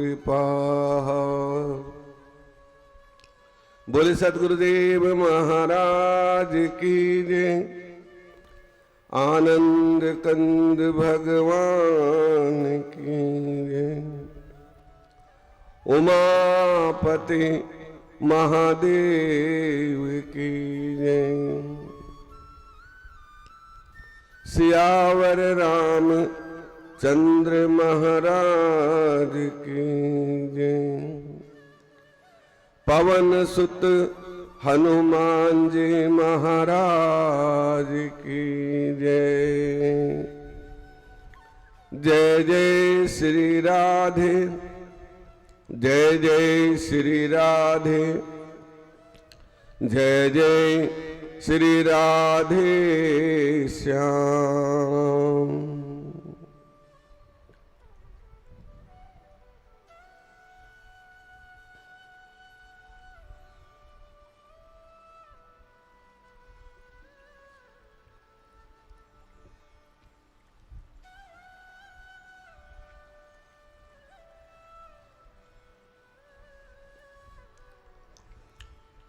कृपा। बोले सतगुरुदेव महाराज की जय। आनंद कंद भगवान की जय। उमापति महादेव की जय। सियावर राम चंद्र महाराज की जय। पवन सुत हनुमान जी महाराज की जय। जय जय श्री राधे, जय जय श्री राधे, जय जय श्री राधे श्याम।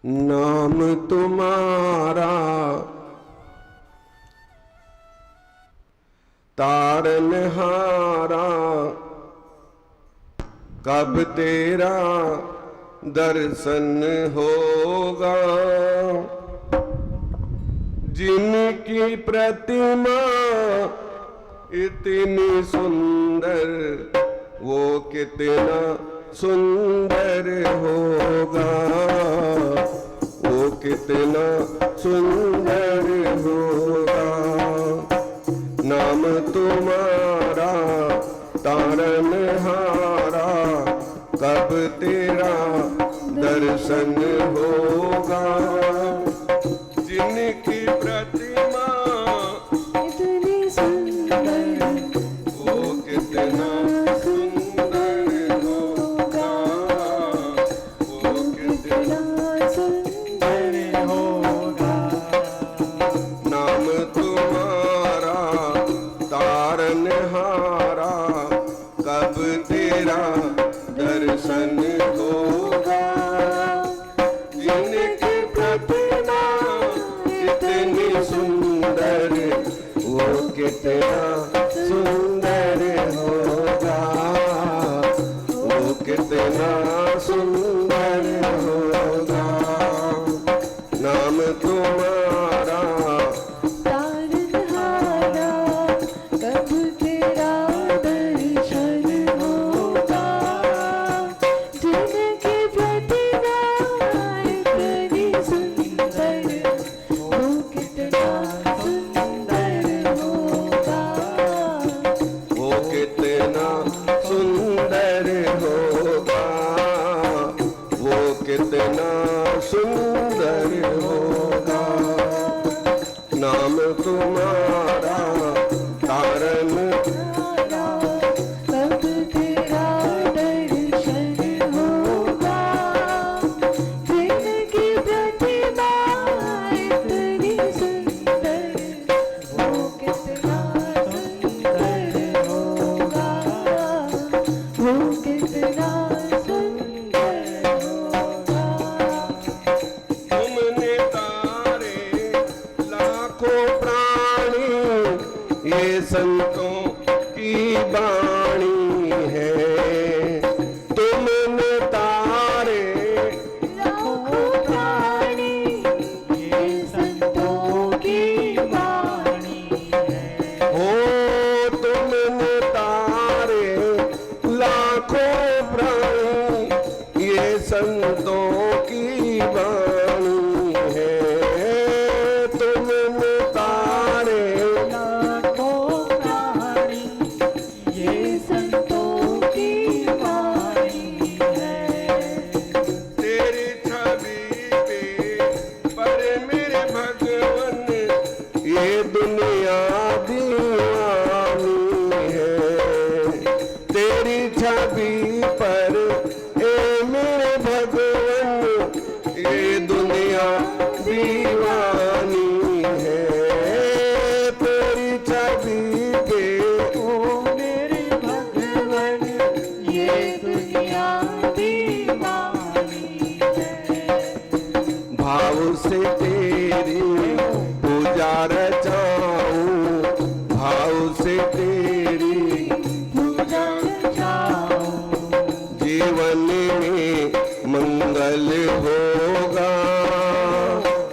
नाम तुम्हारा तारनहारा, कब तेरा दर्शन होगा। जिनकी प्रतिमा इतनी सुंदर, वो कितना सुंदर होगा, वो कितना सुंदर होगा। नाम तुम्हारा तारनहारा, कब तेरा दर्शन होगा। जिनकी प्रतिमा इतनी सुंदर, वो कितना दर्शन होगा। जिनकी प्रतिमा इतनी सुंदर, वो कितना सुंदर होगा, वो कितना सुंदर होगा। नाम तुम्हारा तारनहारा, कब तेरा दर्शन होगा। जिनकी प्रतिमा इतनी सुंदर, वो कितना सुंदर होगा, वो कितना सुंदर होगा, वो कितना सुंदर होगा। नाम तुम्हारा तारनहारा, कब तेरा दर्शन होगा। जिनकी प्रतिमा इतनी सुंदर, वो कितना सुंदर होगा, वो कितना सुंदर होगा। तुमने तारे लाखों प्राणी, ये संतों की बाणी है। तुमने तारे लाखों प्राणी, ये संतों की वाणी है। हो, तुमने तारे लाखों प्राणी, ये संतों की बाणी है। तुमने तारे लाखों प्राणी, ये संतों की वाणी है। तेरी छवि पे पर मेरे भगवन, ये दुनिया दीवानी है। तेरी छवि पर ए मेरे भगवन, जीवन में मंगल होगा।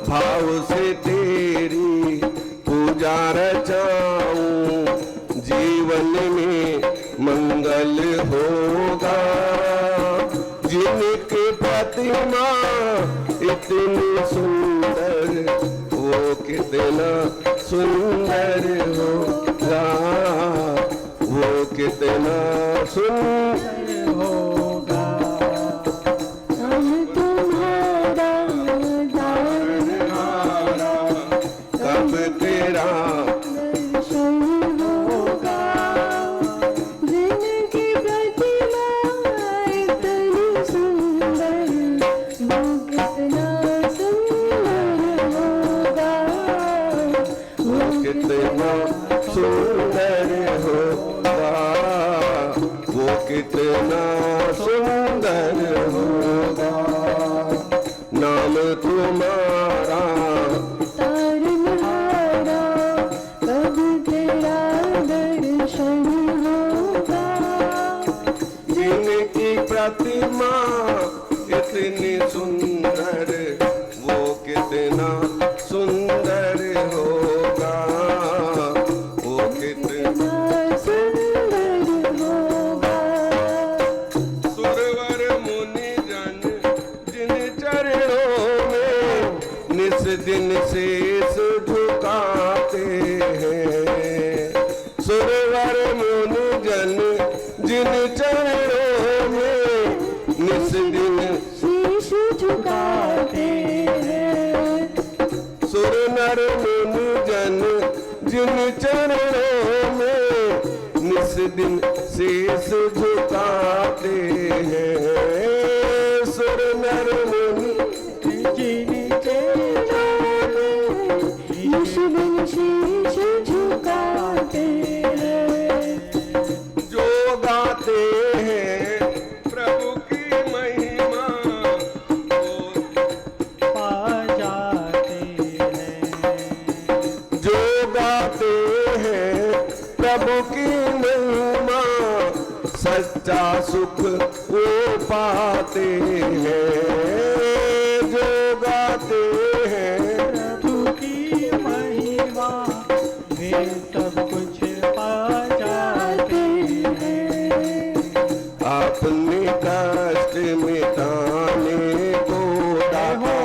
भाव से तेरी पूजा रचाऊं, जीवन में मंगल होगा। जिनकी प्रतिमा इतनी सुंदर, वो कितना सुंदर होगा, वो कितना सुंदर होगा। हम तुम्हारा तारनहारा, कब तेरा दर्शन होगा। जिनकी प्रतिमा इतनी सुंदर, वो कितना सुंदर होगा, वो कितना सुंदर होगा, वो कितना सुंदर होगा। नाम तुम्हारा तारनहारा, कब तेरा दर्शन होगा। जिनकी प्रतिमा इतनी सुंदर, वो कितना सुंदर होगा, वो कितना सुंदर होगा। सुरवर मुनि जन जिन चरणों में निस दिन शीश झुकाते हैं। सुरवर मुनि जन जिन चरणों में निस दिन शीश झुकाते हैं। सुर नर मुनि जन जिन चरणों में निस दिन शीश झुकाते हैं। सुर नर मुनि जिन चरणों में निस दिन शीश झुकाते हैं। जो गाते हैं प्रभु की महिमा, वो पा जाते हैं। जो गाते हैं प्रभु की महिमा, सच्चा सुख वो पाते हैं। जो गाते हैं प्रभु की महिमा, वे सब कुछ पा जाते हैं। अपने कष्ट मिटाने को दाता,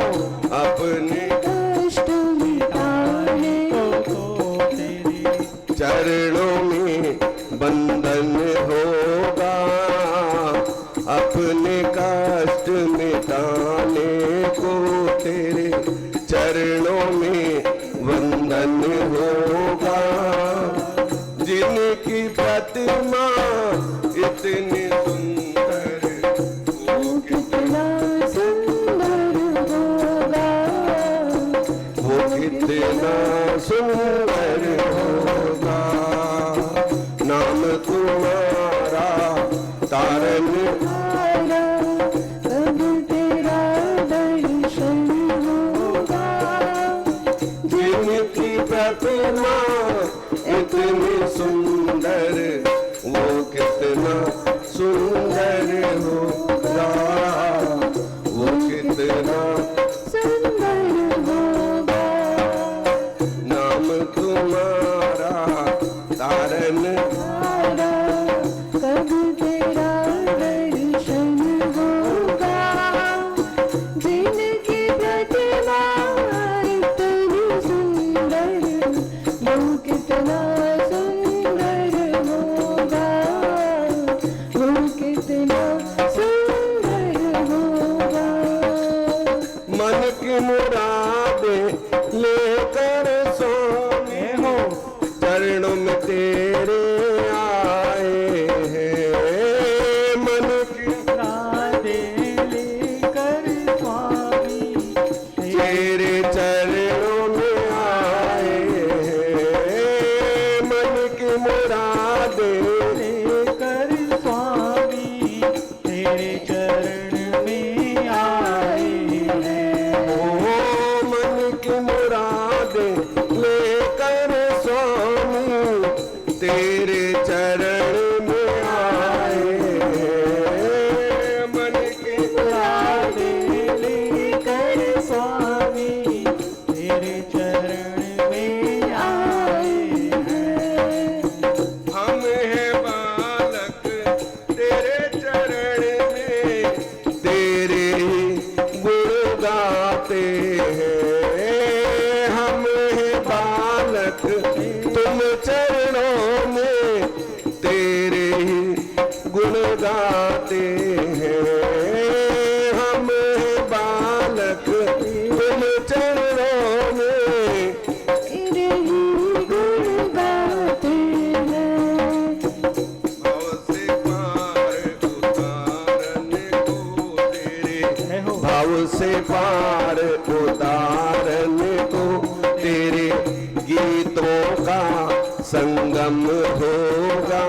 अपने कष्ट मिटाने को तेरे चरणों में बंधन होगा। अपने कष्ट मिटाने को तेरे चरणों में बंधन होगा। जिनकी प्रतिमा इतनी सुंदर, वो कितना सुंदर होगा, वो कितना सुंदर होगा। नाम तुम्हारा तारनहारा, कब तेरा दर्शन होगा। जिनकी प्रतिमा इतनी सुंदर, वो कितना सुंदर होगा, वो कितना सुंदर होगा। नाम तुम्हारा तारनहारा, कब तेरा दर्शन होगा। जिनकी प्रतिमा इतनी सुंदर, वो कितना सुंदर होगा, वो कितना सुंदर होगा। मन की मुरादें लेकर स्वामी हो, चरणों में तेरे आए हैं। मन की राधे लेकर स्वामी तेरे चरणों में आए हैं। मन की मुरादें लेकर स्वामी तेरे चरण में आए हैं। ओ मन की मुरादें लेकर स्वामी तेरे चरण में आए हैं। भाव से पार उतारने को तेरे गीतों का संगम होगा।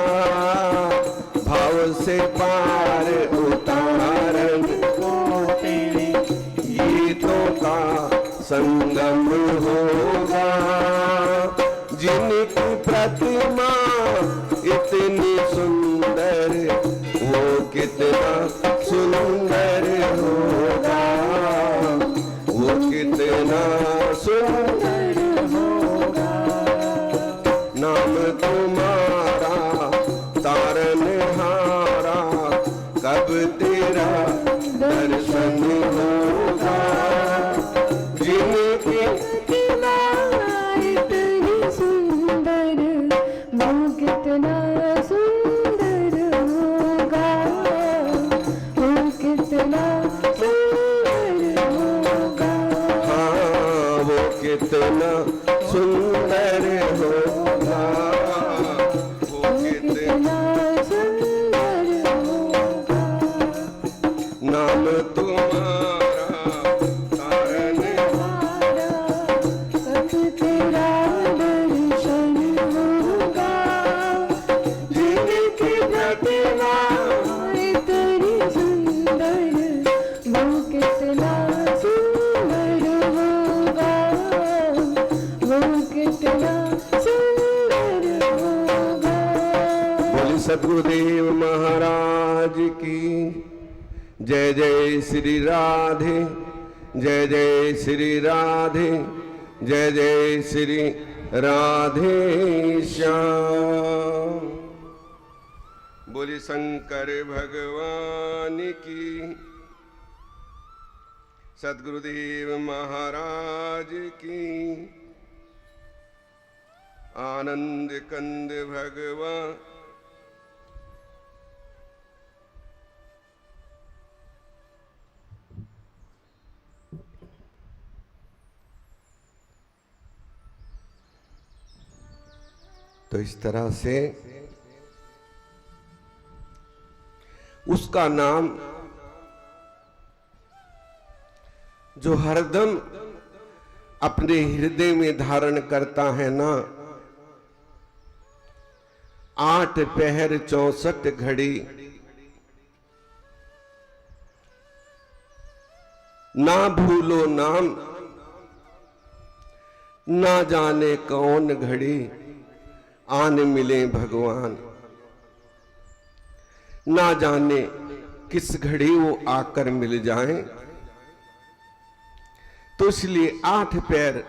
भाव से पार उतारने को तेरे गीतों का संगम होगा। जिनकी प्रतिमा इतनी सुंदर वो कितना सुंदर होगा, वो कितना सुंदर होगा। नाम तुम्हारा तारनहारा कब तेरा दर्शन होगा। जिनकी प्रतिमा इतनी सुंदर वो कितना सुंदर होगा, वो कितना सुंदर होगा। हाँ वो कितना सुंदर होगा, वो कितना सुंदर होगा। नाम तुम्हारा हमारा कब तेरा दर्शन होगा। जिनकी प्रतिमा इतनी सुंदर वो कितना सुंदर होगा, वो कितना सुंदर होगा। बोले सद्गुरुदेव महाराज की जय। जय श्री राधे, जय जय श्री राधे, जय जय श्री राधे श्याम। बोले शंकर भगवान की, सद्गुरुदेव महाराज की, आनंद कंद भगवान। तो इस तरह से उसका नाम जो हरदम अपने हृदय में धारण करता है ना, 8 पहर 64 घड़ी ना भूलो नाम, ना जाने कौन घड़ी आन मिले भगवान। ना जाने किस घड़ी वो आकर मिल जाएं। तो इसलिए 8 पैर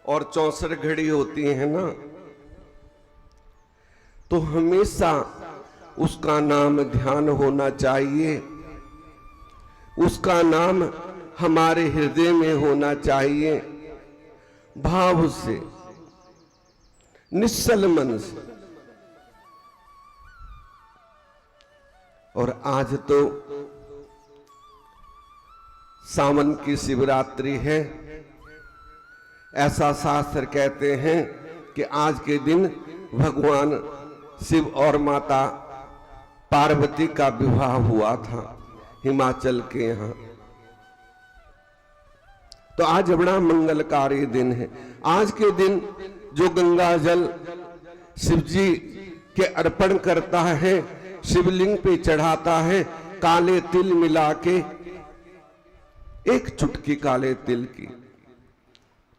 और 64 घड़ी होती है ना, तो हमेशा उसका नाम ध्यान होना चाहिए, उसका नाम हमारे हृदय में होना चाहिए, भाव से, निश्चल मन से। और आज तो सावन की शिवरात्रि है। ऐसा शास्त्र कहते हैं कि आज के दिन भगवान शिव और माता पार्वती का विवाह हुआ था हिमाचल के यहाँ। तो आज बड़ा मंगलकारी दिन है। आज के दिन जो गंगा जल शिव जी के अर्पण करता है, शिवलिंग पे चढ़ाता है, काले तिल मिला के, एक चुटकी काले तिल की,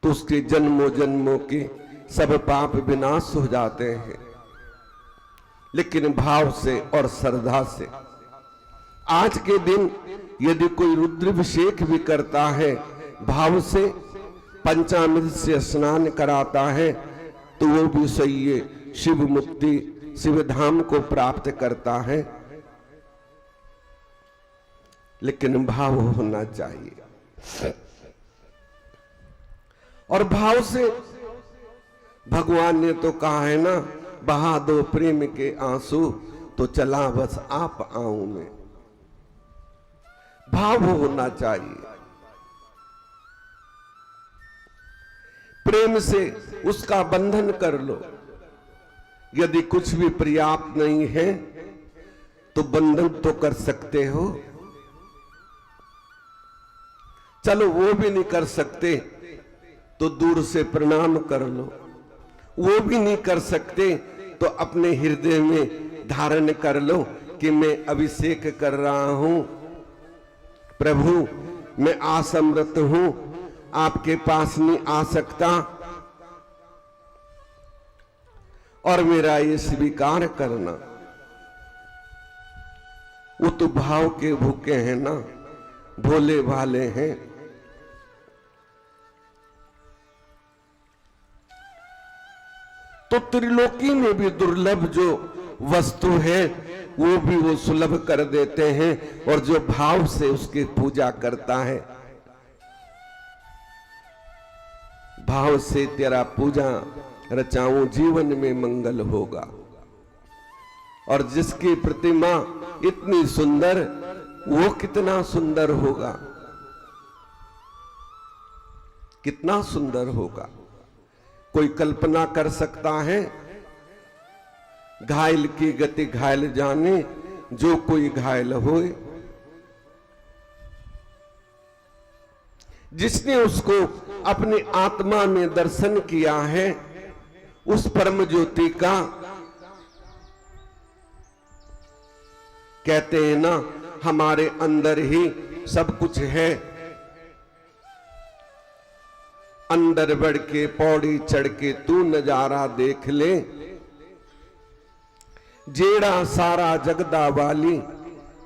तो उसके जन्मों जन्मों के सब पाप विनाश हो जाते हैं। लेकिन भाव से और श्रद्धा से आज के दिन यदि कोई रुद्राभिषेक भी करता है, भाव से पंचामृत से स्नान कराता है, तो वो भी सही है, शिव मुक्ति शिव धाम को प्राप्त करता है। लेकिन भाव होना चाहिए। और भाव से भगवान ने तो कहा है ना, बहा दो प्रेम के आंसू तो चला बस आप आऊं मैं। भाव होना चाहिए। प्रेम से उसका बंधन कर लो। यदि कुछ भी पर्याप्त नहीं है तो बंधन तो कर सकते हो। चलो वो भी नहीं कर सकते तो दूर से प्रणाम कर लो, वो भी नहीं कर सकते तो अपने हृदय में धारण कर लो कि मैं अभिषेक कर रहा हूं, प्रभु मैं असमर्थ हूं, आपके पास नहीं आ सकता और मेरा ये स्वीकार करना। वो तो भाव के भूखे हैं ना, भोले भाले हैं। तो त्रिलोकी में भी दुर्लभ जो वस्तु है वो भी वो सुलभ कर देते हैं, और जो भाव से उसकी पूजा करता है, भाव से तेरा पूजा रचाऊं जीवन में मंगल होगा। और जिसकी प्रतिमा इतनी सुंदर, वो कितना सुंदर होगा, कितना सुंदर होगा, कोई कल्पना कर सकता है? घायल की गति घायल जाने, जो कोई घायल होए। जिसने उसको अपनी आत्मा में दर्शन किया है, उस परम ज्योति का, कहते हैं ना हमारे अंदर ही सब कुछ है। अंदर बढ़ के पौड़ी चढ़ के तू नजारा देख ले, जेड़ा सारा जगदा वाली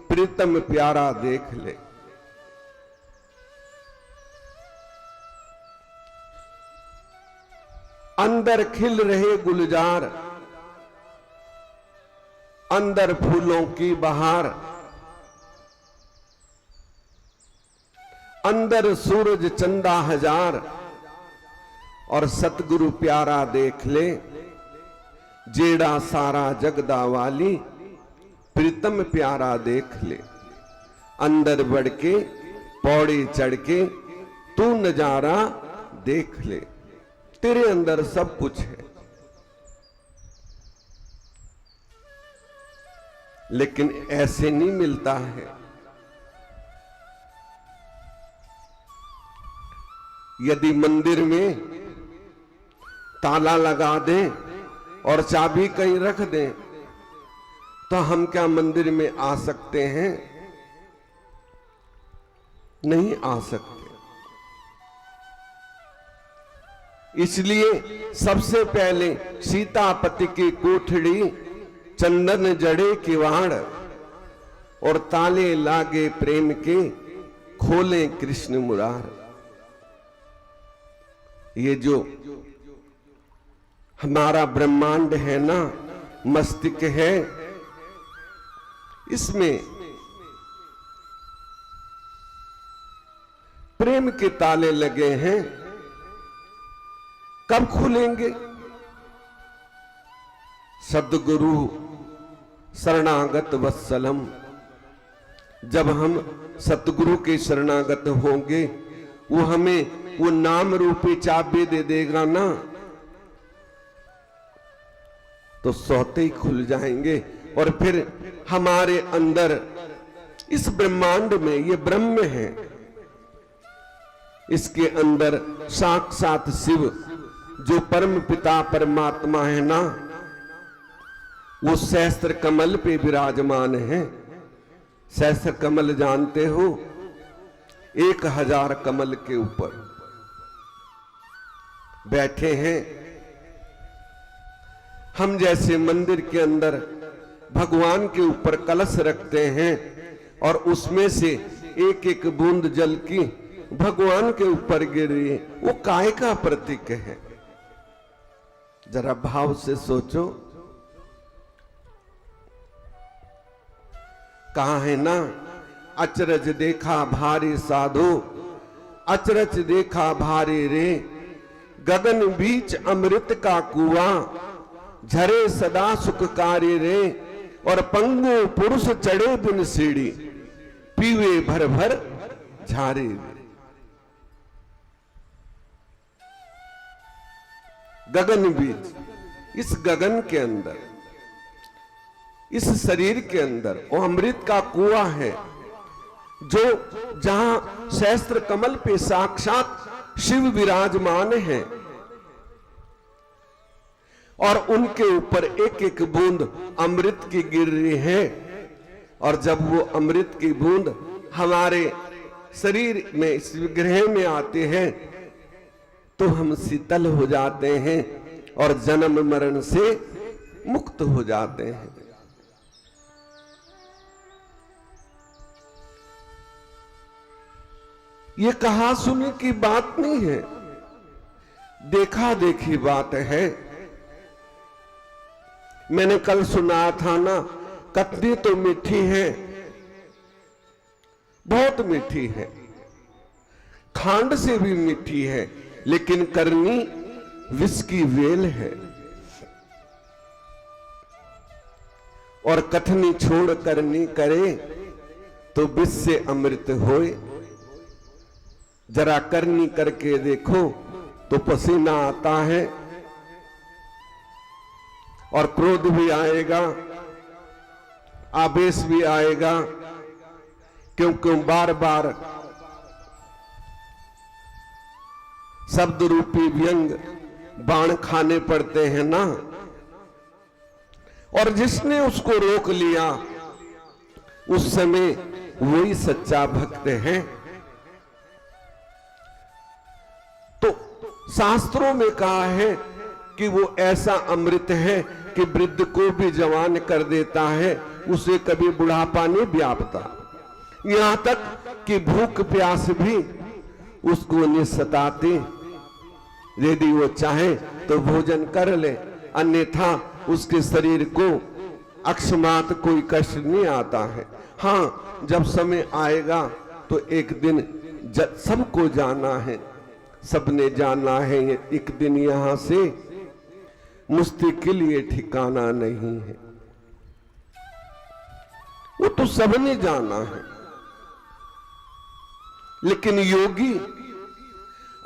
प्रीतम प्यारा देख ले। अंदर खिल रहे गुलजार, अंदर फूलों की बहार, अंदर सूरज चंदा हजार, और सतगुरु प्यारा देख ले, जेड़ा सारा जगदा वाली प्रीतम प्यारा देख ले। अंदर बढ़ के पौड़ी चढ़ के तू नजारा देख ले, तेरे अंदर सब कुछ है। लेकिन ऐसे नहीं मिलता है। यदि मंदिर में ताला लगा दें और चाबी कहीं रख दें, तो हम क्या मंदिर में आ सकते हैं? नहीं आ सकते। इसलिए सबसे पहले सीतापति की कोठड़ी, चंदन जड़े किवाड़, और ताले लागे प्रेम के, खोले कृष्ण मुरार। ये जो हमारा ब्रह्मांड है ना, मस्तिष्क है, इसमें प्रेम के ताले लगे हैं। कब खुलेंगे? सद्गुरु शरणागत वत्सलम, जब हम सतगुरु के शरणागत होंगे, वो हमें वो नाम रूपी चाबी दे देगा ना, तो सौते ही खुल जाएंगे। और फिर हमारे अंदर इस ब्रह्मांड में, ये ब्रह्म है, इसके अंदर साक्षात शिव जो परम पिता परमात्मा है ना, वो सहस्त्र कमल पे विराजमान है। सहस्त्र कमल जानते हो? 1000 कमल के ऊपर बैठे हैं। हम जैसे मंदिर के अंदर भगवान के ऊपर कलश रखते हैं और उसमें से एक एक बूंद जल की भगवान के ऊपर गिर रही है, वो काय का प्रतीक है? जरा भाव से सोचो। कहा है ना, अचरज देखा भारी साधु, अचरज देखा भारी रे, गगन बीच अमृत का कुआं, झरे सदा सुखकारी रे, और पंगु पुरुष चढ़े बिन सीढ़ी, पीवे भर भर झारे रे। गगन बीच, इस गगन के अंदर, इस शरीर के अंदर वो अमृत का कुआं है। जो जहां सहस्त्र कमल पे साक्षात शिव विराजमान हैं और उनके ऊपर एक एक बूंद अमृत की गिर रही है। और जब वो अमृत की बूंद हमारे शरीर में, इस विग्रह में आते हैं, तो हम शीतल हो जाते हैं और जन्म मरण से मुक्त हो जाते हैं। ये कहा सुनी की बात नहीं है, देखा देखी बात है। मैंने कल सुनाया था ना, कतनी तो मीठी है, बहुत मीठी है, खांड से भी मीठी है, लेकिन करनी विष की वेल है। और कथनी छोड़ करनी करे तो विष से अमृत होए। जरा करनी करके देखो तो पसीना आता है और क्रोध भी आएगा, आवेश भी आएगा, क्योंकि बार बार शब्द रूपी व्यंग बाण खाने पड़ते हैं ना। और जिसने उसको रोक लिया उस समय वही सच्चा भक्त है। तो शास्त्रों में कहा है कि वो ऐसा अमृत है कि वृद्ध को भी जवान कर देता है, उसे कभी बुढ़ापा नहीं व्यापता। यहां तक कि भूख प्यास भी उसको नहीं सताती। यदि वो चाहे तो भोजन कर ले, अन्यथा उसके शरीर को अकस्मात कोई कष्ट नहीं आता है। हाँ, जब समय आएगा तो एक दिन सबको जाना है, सबने जाना है। एक दिन यहां से मुस्ती के लिए ठिकाना नहीं है, वो तो सबने जाना है। लेकिन योगी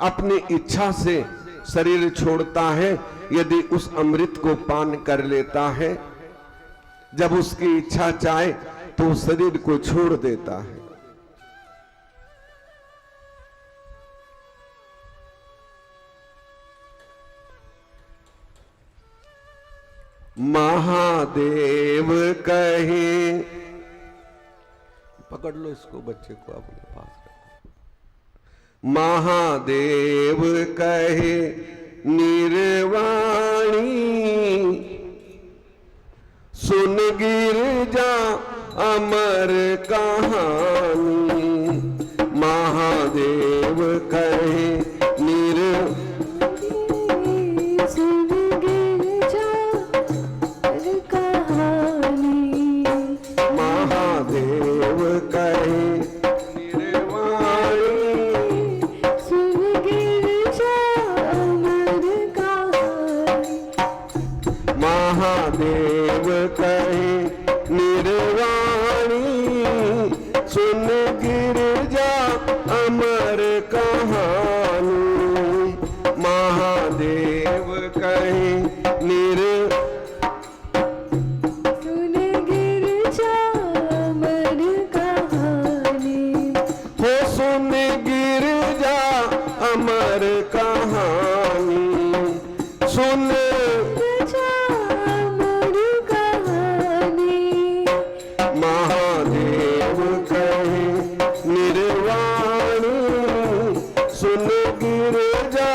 अपनी इच्छा से शरीर छोड़ता है, यदि उस अमृत को पान कर लेता है। जब उसकी इच्छा चाहे तो शरीर को छोड़ देता है। महादेव कहे, पकड़ लो इसको, बच्चे को अपने पास रखो। महादेव कहे निर्वाणी, सुन गिरजा अमर कहानी। महादेव कहे महादेव कहे निर्वाणी, सुन गिरजा अमर कहानी। महादेव कहे सुन गिरजा अमर कहानी। हो सुन गिरजा अमर कहानी, सुन महादेव कहे निर्वाणी, सुन गिरजा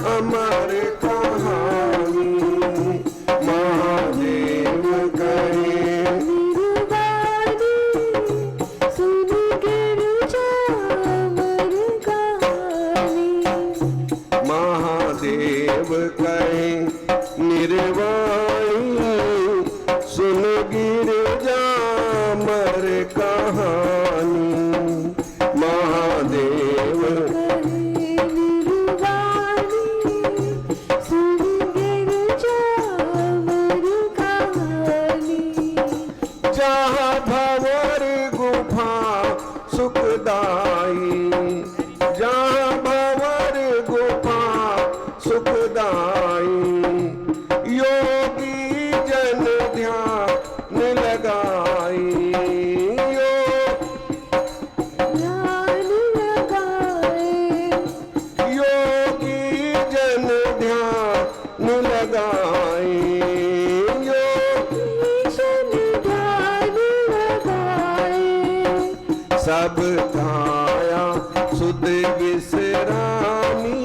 अमर कहानी। महादेव कहे निर्वाणी, सुन गिरजा अमर कहानी। महादेव कहे निर्वाणी, सुन गिरजा अमर कहानी। महादेव कहे निर्वाणी, सुन गिरजा अमर कहानी। जहाँ भंवर गुफा सुखदाई, जहाँ भंवर गुफा सुखदाई, योगी जन ध्यान लगाई। सब काया सुध विश्रामी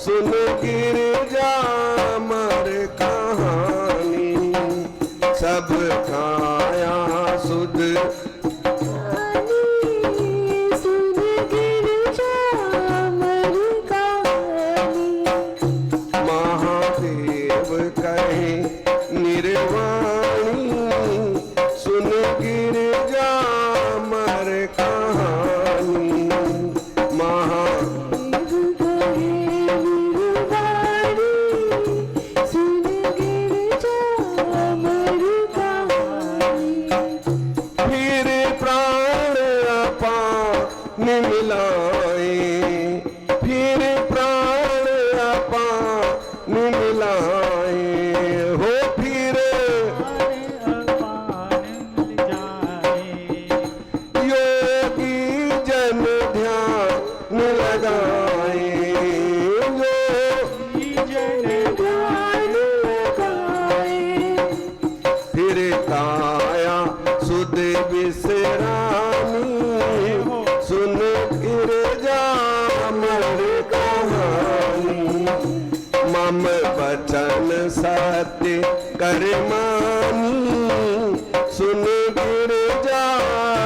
सुन गिरजा अमर कहानी सब काया सुध सुन गिरजा अमर कहानी महादेव कहे निर्वाणी सुन गिरजा अमर कहानी देव कहे निर्वाणी सुन गिरजा अमर कहानी फिर प्राण अपान मिलाए फिर प्राण अपान मिलाए हो फिर अपान मिल जाए योगी जन ध्यान लगाए जन ध्यान लगाए फिर काया सुध विश्रामी सुन गिरजा अमर कहानी मम वचन सत्य करमानी सुन गिरजा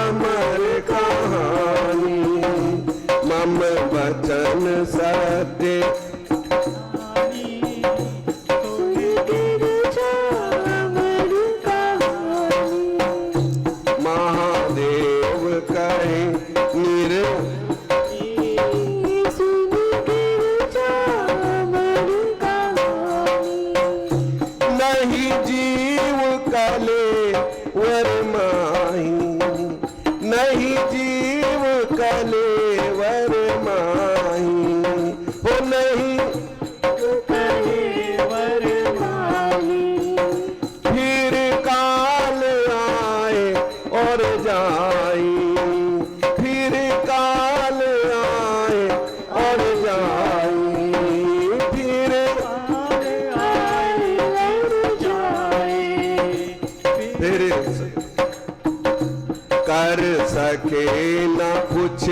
अमर कहानी मम वचन सत्य सुन गिरजा अमर कहानी महादेव कहे निर सुन गिरजा अमर कहानी नहीं जीव कले वर माही नहीं जीव कले वर माही हो नहीं कहे वरमाही फिर काल आए और जाई फिर काल आए और जाई फिर आए और जाए फिर कर सके न कुछ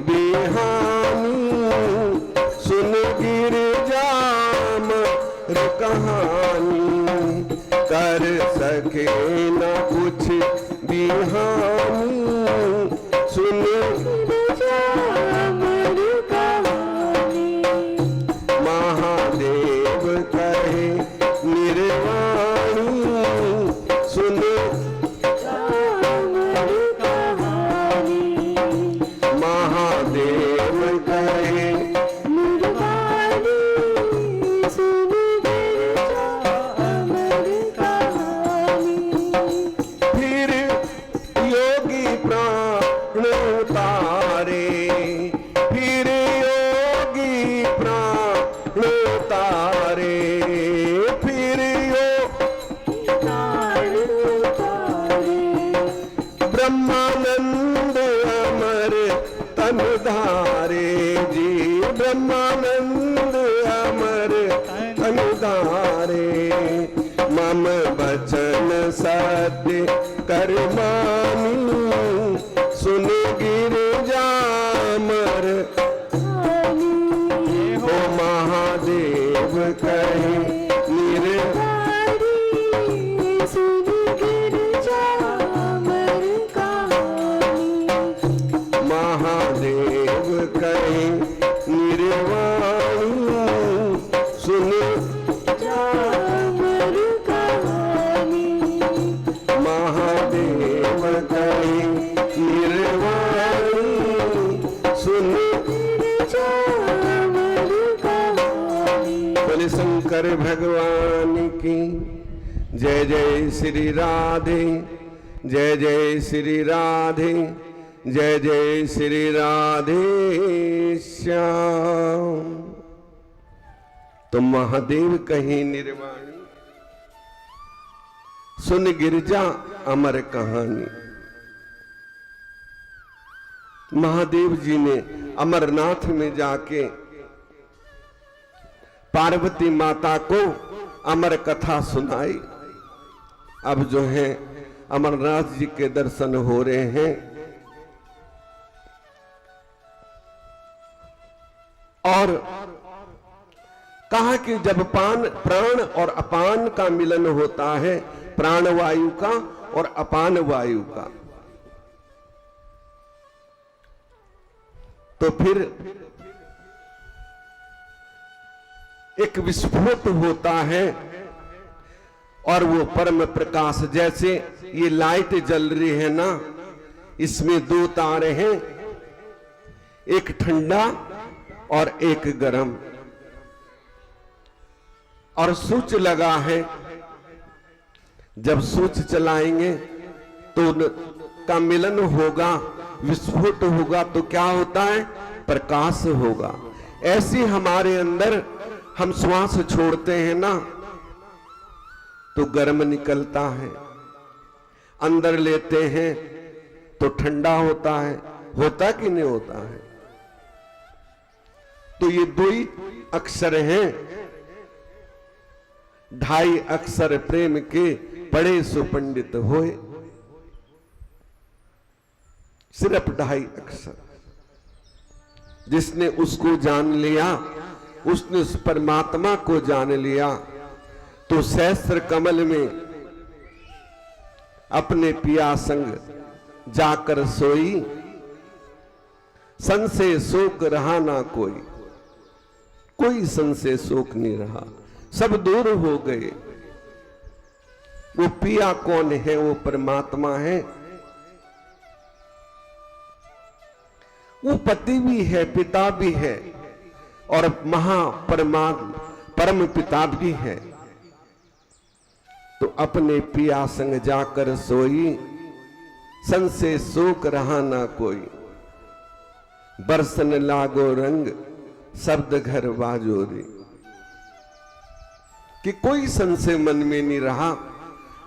बिहानी सुन गिरजा अमर कहानी कर सके न कुछ बिहानी सुन गिरजा अमर कहानी महादेव कहे निर्वाणी सुन अमर कहानी महादेव कहे निर्वाणी सुन गिरजा अमर कहानी फिर योगी प्राण उतारे फिर योगी प्राण उतारे फिर प्राण उतारे ब्रह्मानंद अमर तन धारे जी ब्रह्मानंद अमर तन धारे मम वचन सत्य करमानी सुन गिरजा अमर कहानी हो महादेव कहे निर सुन गिरजा अमर कहानी महादेव कहे निर्वाणी सुन अमर कहानी महादेव कहे निर्वाणी सुन गिरजा अमर कहानी बोले शंकर भगवान की जय जय श्री राधे जय जय श्री राधे जय जय श्री राधे श्याम। तो महादेव कहीं निर्वाणी सुन गिरजा अमर कहानी। महादेव जी ने अमरनाथ में जाके पार्वती माता को अमर कथा सुनाई। अब जो है अमरनाथ जी के दर्शन हो रहे हैं। और कहा कि जब प्राण और अपान का मिलन होता है, प्राण वायु का और अपान वायु का, तो फिर एक विस्फोट होता है और वो परम प्रकाश, जैसे ये लाइट जल रही है ना, इसमें दो तारे हैं, एक ठंडा और एक गर्म, और स्विच लगा है। जब स्विच चलाएंगे तो का मिलन होगा, विस्फोट होगा, तो क्या होता है? प्रकाश होगा। ऐसे हमारे अंदर हम श्वास छोड़ते हैं ना, तो गर्म निकलता है, अंदर लेते हैं तो ठंडा होता है। होता कि नहीं होता है? तो ये दो ही अक्षर हैं, ढाई अक्षर प्रेम के पढ़े सो पंडित होए। सिर्फ ढाई अक्षर, जिसने उसको जान लिया, उसने उस परमात्मा को जान लिया, तो सहस्त्र कमल में अपने पिया संग जाकर सोई, संशय शोक रहा ना कोई। कोई संशय शोक नहीं रहा, सब दूर हो गए। वो पिया कौन है? वो परमात्मा है। वो पति भी है, पिता भी है, और परम पिता भी है। तो अपने पिया संग जाकर सोई, संशय शोक रहा ना कोई। बरसन लागो रंग शब्द घर बाजोरी, कि कोई संशय मन में नहीं रहा,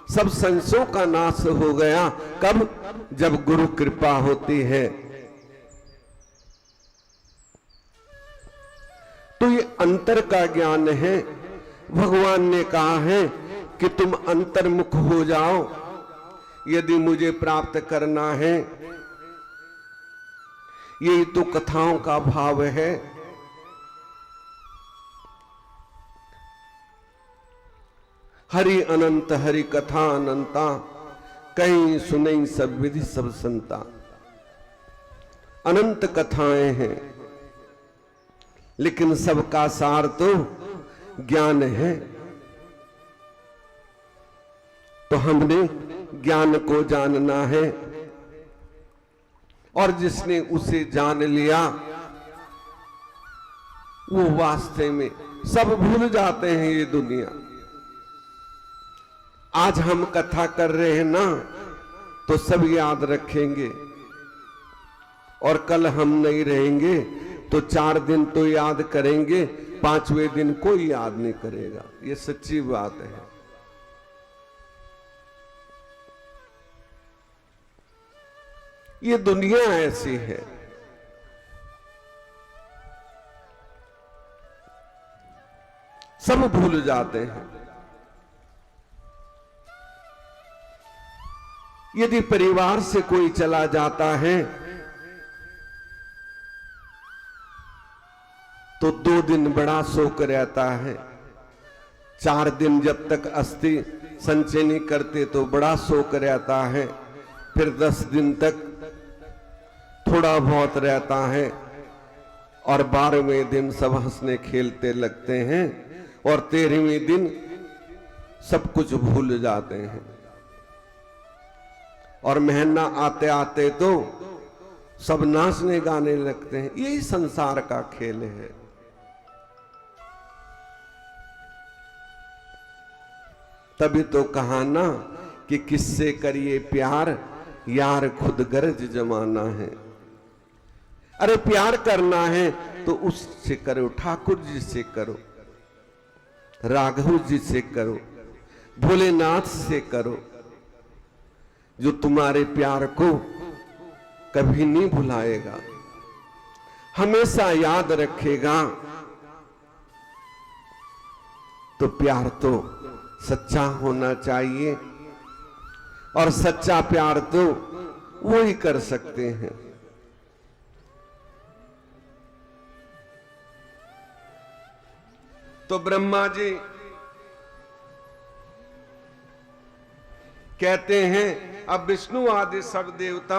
सब संशयों का नाश हो गया। कब? जब गुरु कृपा होती है। तो ये अंतर का ज्ञान है। भगवान ने कहा है कि तुम अंतर्मुख हो जाओ, यदि मुझे प्राप्त करना है। यही तो कथाओं का भाव है। हरि अनंत हरि कथा अनंता, कहीं सुनई सब विधि सब संता। अनंत कथाएं हैं, लेकिन सबका सार तो ज्ञान है। तो हमने ज्ञान को जानना है, और जिसने उसे जान लिया वो वास्तव में सब भूल जाते हैं। ये दुनिया, आज हम कथा कर रहे हैं ना, तो सब याद रखेंगे, और कल हम नहीं रहेंगे तो 4 दिन तो याद करेंगे, 5वें दिन कोई याद नहीं करेगा। ये सच्ची बात है। ये दुनिया ऐसी है। सब भूल जाते हैं। यदि परिवार से कोई चला जाता है तो 2 दिन बड़ा शोक रहता है। 4 दिन जब तक अस्थि संचय नहीं करते तो बड़ा शोक रहता है। फिर 10 दिन तक थोड़ा बहुत रहता है, और 12वें दिन सब हंसने खेलते लगते हैं, और 13वें दिन सब कुछ भूल जाते हैं। और महीना आते आते तो सब नाचने गाने लगते हैं। यही संसार का खेल है। तभी तो कहा ना कि किससे करिए प्यार, यार खुद गर्ज जमाना है। अरे प्यार करना है तो उससे करो, ठाकुर जी से करो, राघव जी से करो, भोलेनाथ से करो, जो तुम्हारे प्यार को कभी नहीं भुलाएगा, हमेशा याद रखेगा। तो प्यार तो सच्चा होना चाहिए, और सच्चा प्यार तो वो ही कर सकते हैं। तो ब्रह्मा जी कहते हैं अब विष्णु आदि सब देवता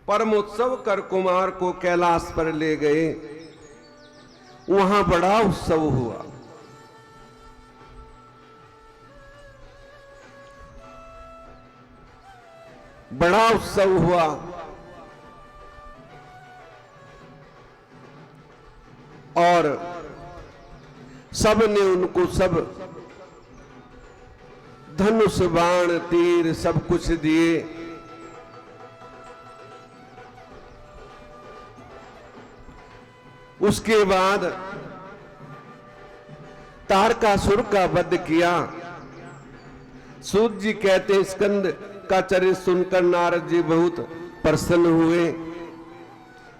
परम उत्सव कर कुमार को कैलाश पर ले गए। वहां बड़ा उत्सव हुआ। बड़ा उत्सव हुआ और सब ने उनको सब धनुष बाण तीर सब कुछ दिए। उसके बाद तारकासुर का वध किया। सूत जी कहते स्कंद का चरित्र सुनकर नारद जी बहुत प्रसन्न हुए।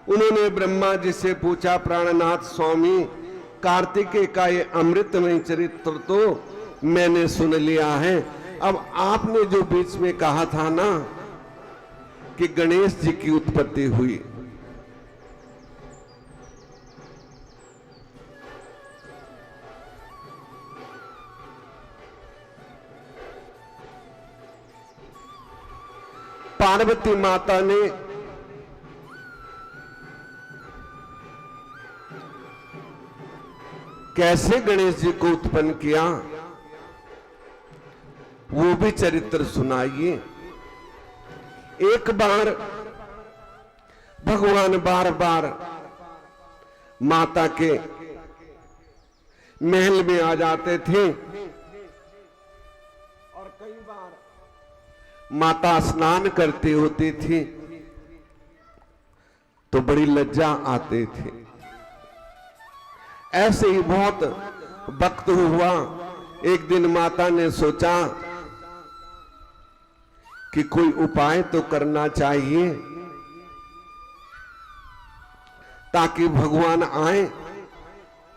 उन्होंने ब्रह्मा जी से पूछा, प्राणनाथ स्वामी, कार्तिकेय का ये अमृतमय चरित्र तो मैंने सुन लिया है, अब आपने जो बीच में कहा था ना कि गणेश जी की उत्पत्ति हुई, पार्वती माता ने कैसे गणेश जी को उत्पन्न किया, वो भी चरित्र सुनाइए। एक बार भगवान बार बार माता के महल में आ जाते थे और कई बार माता स्नान करती होती थी तो बड़ी लज्जा आती थी। ऐसे ही बहुत वक्त हुआ। एक दिन माता ने सोचा कि कोई उपाय तो करना चाहिए ताकि भगवान आए।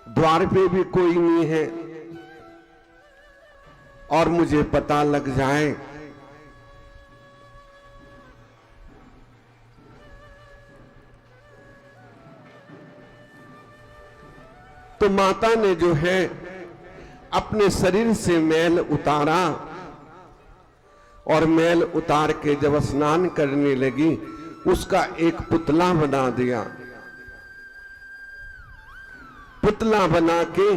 द्वार पे भी कोई नहीं है और मुझे पता लग जाए। तो माता ने जो है अपने शरीर से मैल उतारा और मैल उतार के जब स्नान करने लगी, उसका एक पुतला बना दिया। पुतला बना के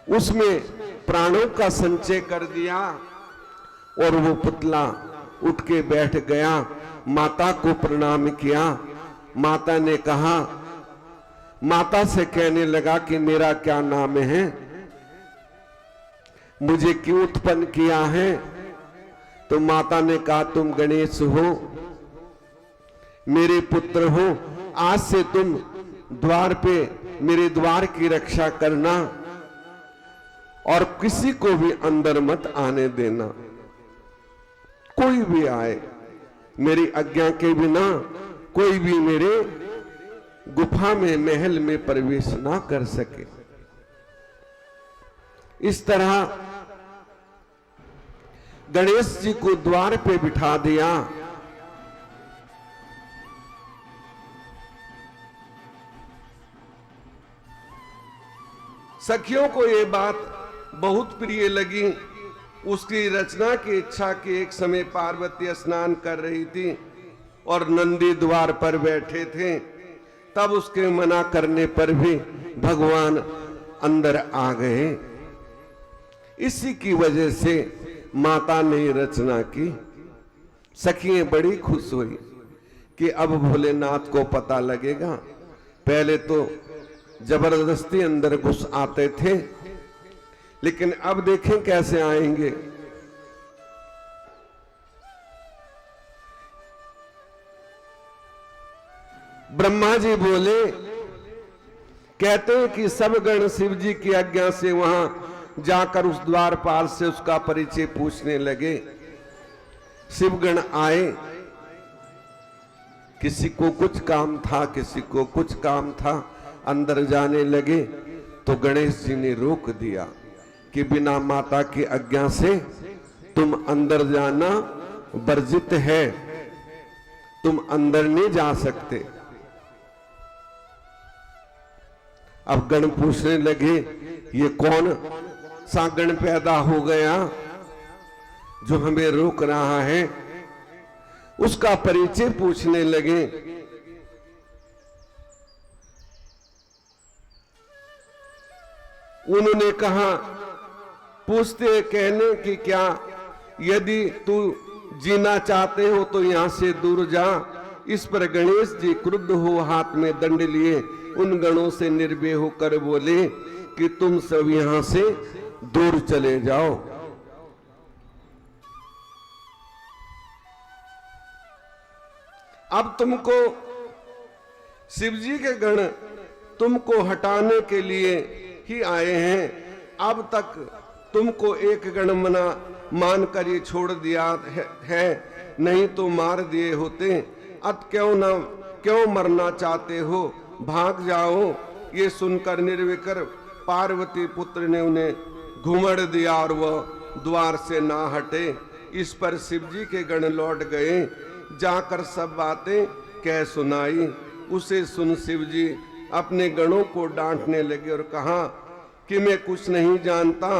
उसमें प्राणों का संचय कर दिया और वो पुतला उठ के बैठ गया। माता को प्रणाम किया। माता ने कहा, माता से कहने लगा कि मेरा क्या नाम है, मुझे क्यों उत्पन्न किया है। तो माता ने कहा, तुम गणेश हो, मेरे पुत्र हो, आज से तुम द्वार पे मेरे द्वार की रक्षा करना और किसी को भी अंदर मत आने देना। कोई भी आए, मेरी आज्ञा के बिना कोई भी मेरे गुफा में महल में प्रवेश ना कर सके। इस तरह गणेश जी को द्वार पे बिठा दिया। सखियों को ये बात बहुत प्रिय लगी। उसकी रचना की इच्छा की एक समय पार्वती स्नान कर रही थी और नंदी द्वार पर बैठे थे, तब उसके मना करने पर भी भगवान अंदर आ गए। इसी की वजह से माता ने रचना की। सखियां बड़ी खुश हुई कि अब भोलेनाथ को पता लगेगा। पहले तो जबरदस्ती अंदर घुस आते थे, लेकिन अब देखें कैसे आएंगे। ब्रह्मा जी बोले, कहते हैं कि सब गण शिव जी की आज्ञा से वहां जाकर उस द्वारपाल से उसका परिचय पूछने लगे। शिवगण आए, किसी को कुछ काम था, किसी को कुछ काम था। अंदर जाने लगे तो गणेश जी ने रोक दिया कि बिना माता की आज्ञा से तुम अंदर जाना वर्जित है, तुम अंदर नहीं जा सकते। अब गण पूछने लगे ये कौन सा गण पैदा हो गया जो हमें रोक रहा है। उसका परिचय पूछने लगे। उन्होंने कहा, पूछते कहने कि क्या, यदि तू जीना चाहते हो तो यहां से दूर जा। इस पर गणेश जी क्रुद्ध हो हाथ में दंड लिए उन गणों से निर्भय होकर बोले कि तुम सब यहां से दूर चले जाओ। अब तुमको शिव जी के गण तुमको हटाने के लिए ही आए हैं। अब तक तुमको एक गण मना मानकर ये छोड़ दिया है, नहीं तो मार दिए होते। अब क्यों मरना चाहते हो, भाग जाओ। ये सुनकर निर्विकर पार्वती पुत्र ने उन्हें घुमड़ दिया और वह द्वार से ना हटे। इस पर शिव जी के गण लौट गए, जाकर सब बातें कह सुनाई। उसे सुन शिव जी अपने गणों को डांटने लगे और कहा कि मैं कुछ नहीं जानता,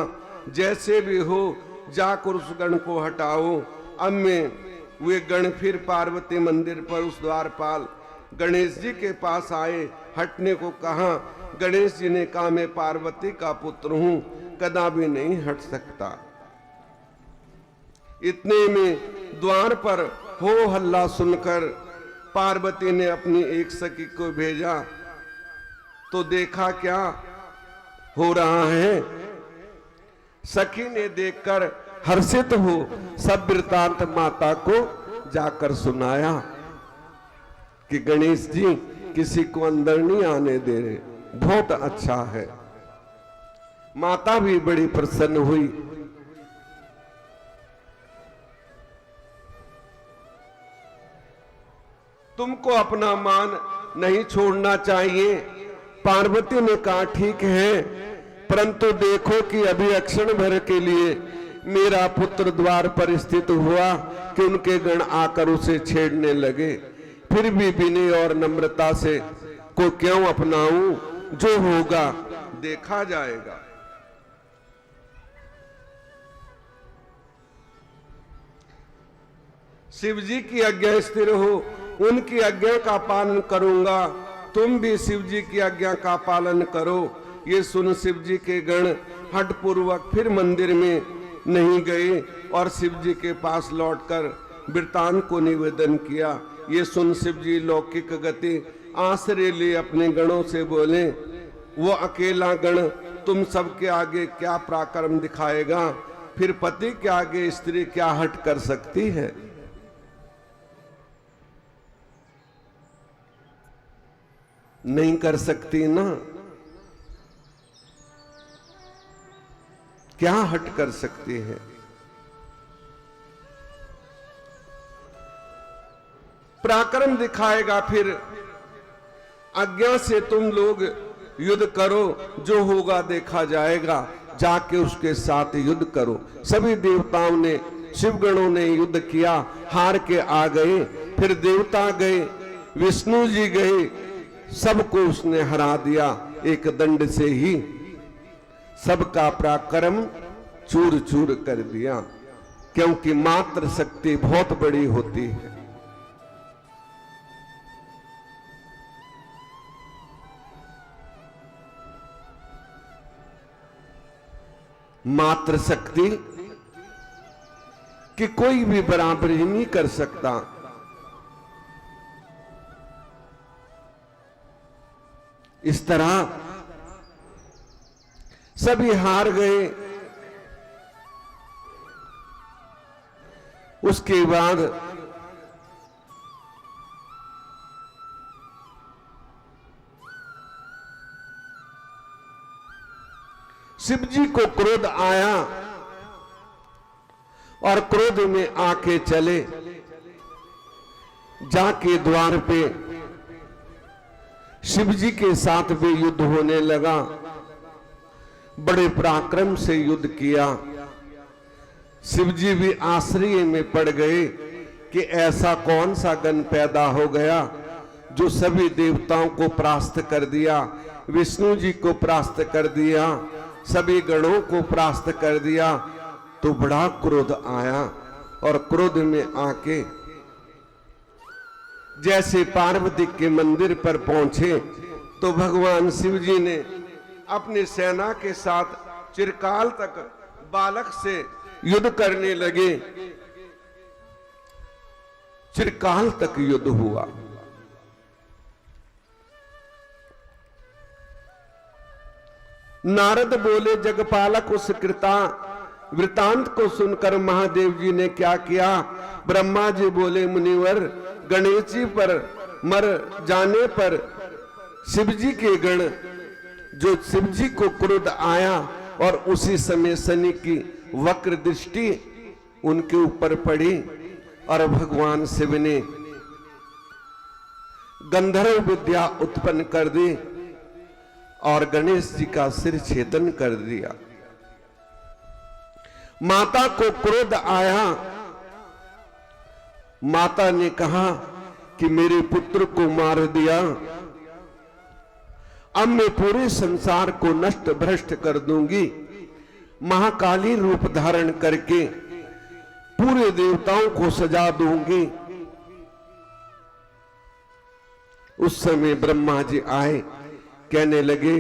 जैसे भी हो जाकर उस गण को हटाओ। अब में वे गण फिर पार्वती मंदिर पर उस द्वारपाल गणेश जी के पास आए, हटने को कहा। गणेश जी ने कहा, मैं पार्वती का पुत्र हूं, कदापि नहीं हट सकता। इतने में द्वार पर हो हल्ला सुनकर पार्वती ने अपनी एक सखी को भेजा तो देखा क्या हो रहा है। सखी ने देखकर हर्षित हो सब वृतांत माता को जाकर सुनाया कि गणेश जी किसी को अंदर नहीं आने दे रहे, बहुत अच्छा है। माता भी बड़ी प्रसन्न हुई। तुमको अपना मान नहीं छोड़ना चाहिए। पार्वती ने कहा, ठीक है, परंतु देखो कि अभी अक्षण भर के लिए मेरा पुत्र द्वार पर स्थित हुआ कि उनके गण आकर उसे छेड़ने लगे। फिर भी विनय और नम्रता से को क्यों अपनाऊं, जो होगा देखा जाएगा। शिव जी की आज्ञा स्थिर हो, उनकी आज्ञा का पालन करूंगा, तुम भी शिव जी की आज्ञा का पालन करो। ये सुन शिव जी के गण हठपूर्वक फिर मंदिर में नहीं गए और शिव जी के पास लौटकर वृतांत को निवेदन किया। ये सुन शिव जी लौकिक गति आश्रय ले अपने गणों से बोले, वो अकेला गण तुम सबके आगे क्या पराक्रम दिखाएगा, फिर पति के आगे स्त्री क्या हट कर सकती है। नहीं कर सकती ना, क्या हट कर सकती है। पराक्रम दिखाएगा, फिर आज्ञा से तुम लोग युद्ध करो, जो होगा देखा जाएगा, जाके उसके साथ युद्ध करो। सभी देवताओं ने, शिवगणों ने युद्ध किया, हार के आ गए। फिर देवता गए, विष्णु जी गए, सबको उसने हरा दिया। एक दंड से ही सबका पराक्रम चूर चूर कर दिया, क्योंकि मात्र शक्ति बहुत बड़ी होती है। मात्र शक्ति कि कोई भी बराबरी नहीं कर सकता। इस तरह सभी हार गए। उसके बाद शिव जी को क्रोध आया और क्रोध में आके चले, जाके द्वार पे शिव जी के साथ भी युद्ध होने लगा। बड़े पराक्रम से युद्ध किया। शिव जी भी आश्चर्य में पड़ गए कि ऐसा कौन सा गण पैदा हो गया जो सभी देवताओं को परास्त कर दिया। विष्णु जी को परास्त कर दिया, सभी गणों को परास्त कर दिया, तो बड़ा क्रोध आया। और क्रोध में आके जैसे पार्वती के मंदिर पर पहुंचे तो भगवान शिव जी ने अपनी सेना के साथ चिरकाल तक बालक से युद्ध करने लगे। चिरकाल तक युद्ध हुआ। नारद बोले, जगपालक उस कृता वृतांत को सुनकर महादेव जी ने क्या किया? ब्रह्मा जी बोले, मुनिवर, गणेश जी पर मर जाने पर शिव जी के गण, जो शिव जी को क्रोध आया और उसी समय शनि की वक्र दृष्टि उनके ऊपर पड़ी और भगवान शिव ने गंधर्व विद्या उत्पन्न कर दी और गणेश जी का सिर छेदन कर दिया। माता को क्रोध आया। माता ने कहा कि मेरे पुत्र को मार दिया, अब मैं पूरे संसार को नष्ट भ्रष्ट कर दूंगी। महाकाली रूप धारण करके पूरे देवताओं को सजा दूंगी। उस समय ब्रह्मा जी आए, कहने लगे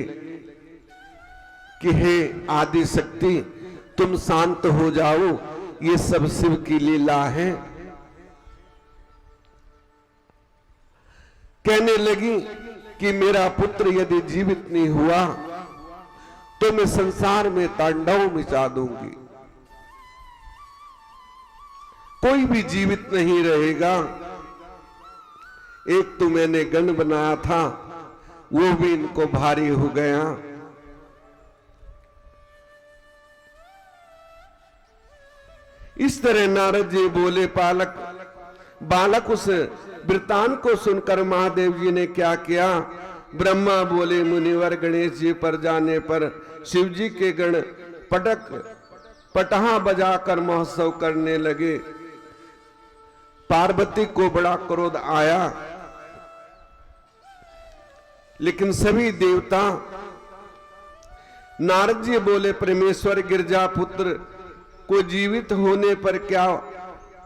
कि हे आदि शक्ति, तुम शांत हो जाओ, ये सब शिव की लीला है। कहने लगी कि मेरा पुत्र यदि जीवित नहीं हुआ तो मैं संसार में तांडव मचा दूंगी, कोई भी जीवित नहीं रहेगा। एक तो मैंने गण बनाया था, वो भी इनको भारी हो गया। इस तरह नारद जी बोले, बालक उस वृतांत को सुनकर महादेव जी ने क्या किया? ब्रह्मा बोले, मुनिवर, गणेश जी पर जाने पर शिव जी के गण पटहा बजाकर महोत्सव करने लगे। पार्वती को बड़ा क्रोध आया, लेकिन सभी देवता, नारद जी बोले, परमेश्वर, गिरजा पुत्र को जीवित होने पर क्या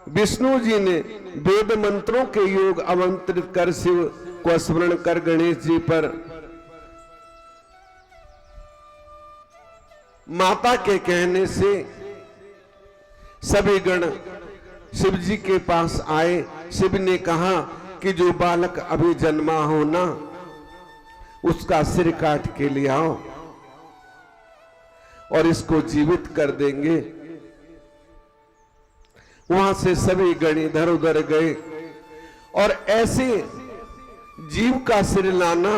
विष्णु जी ने वेद मंत्रों के योग आमंत्रित कर शिव को स्मरण कर गणेश जी पर माता के कहने से सभी गण शिव जी के पास आए। शिव ने कहा कि जो बालक अभी जन्मा हो ना, उसका सिर काट के ले आओ और इसको जीवित कर देंगे। वहां से सभी गण इधर उधर गए और ऐसे जीव का सिर लाना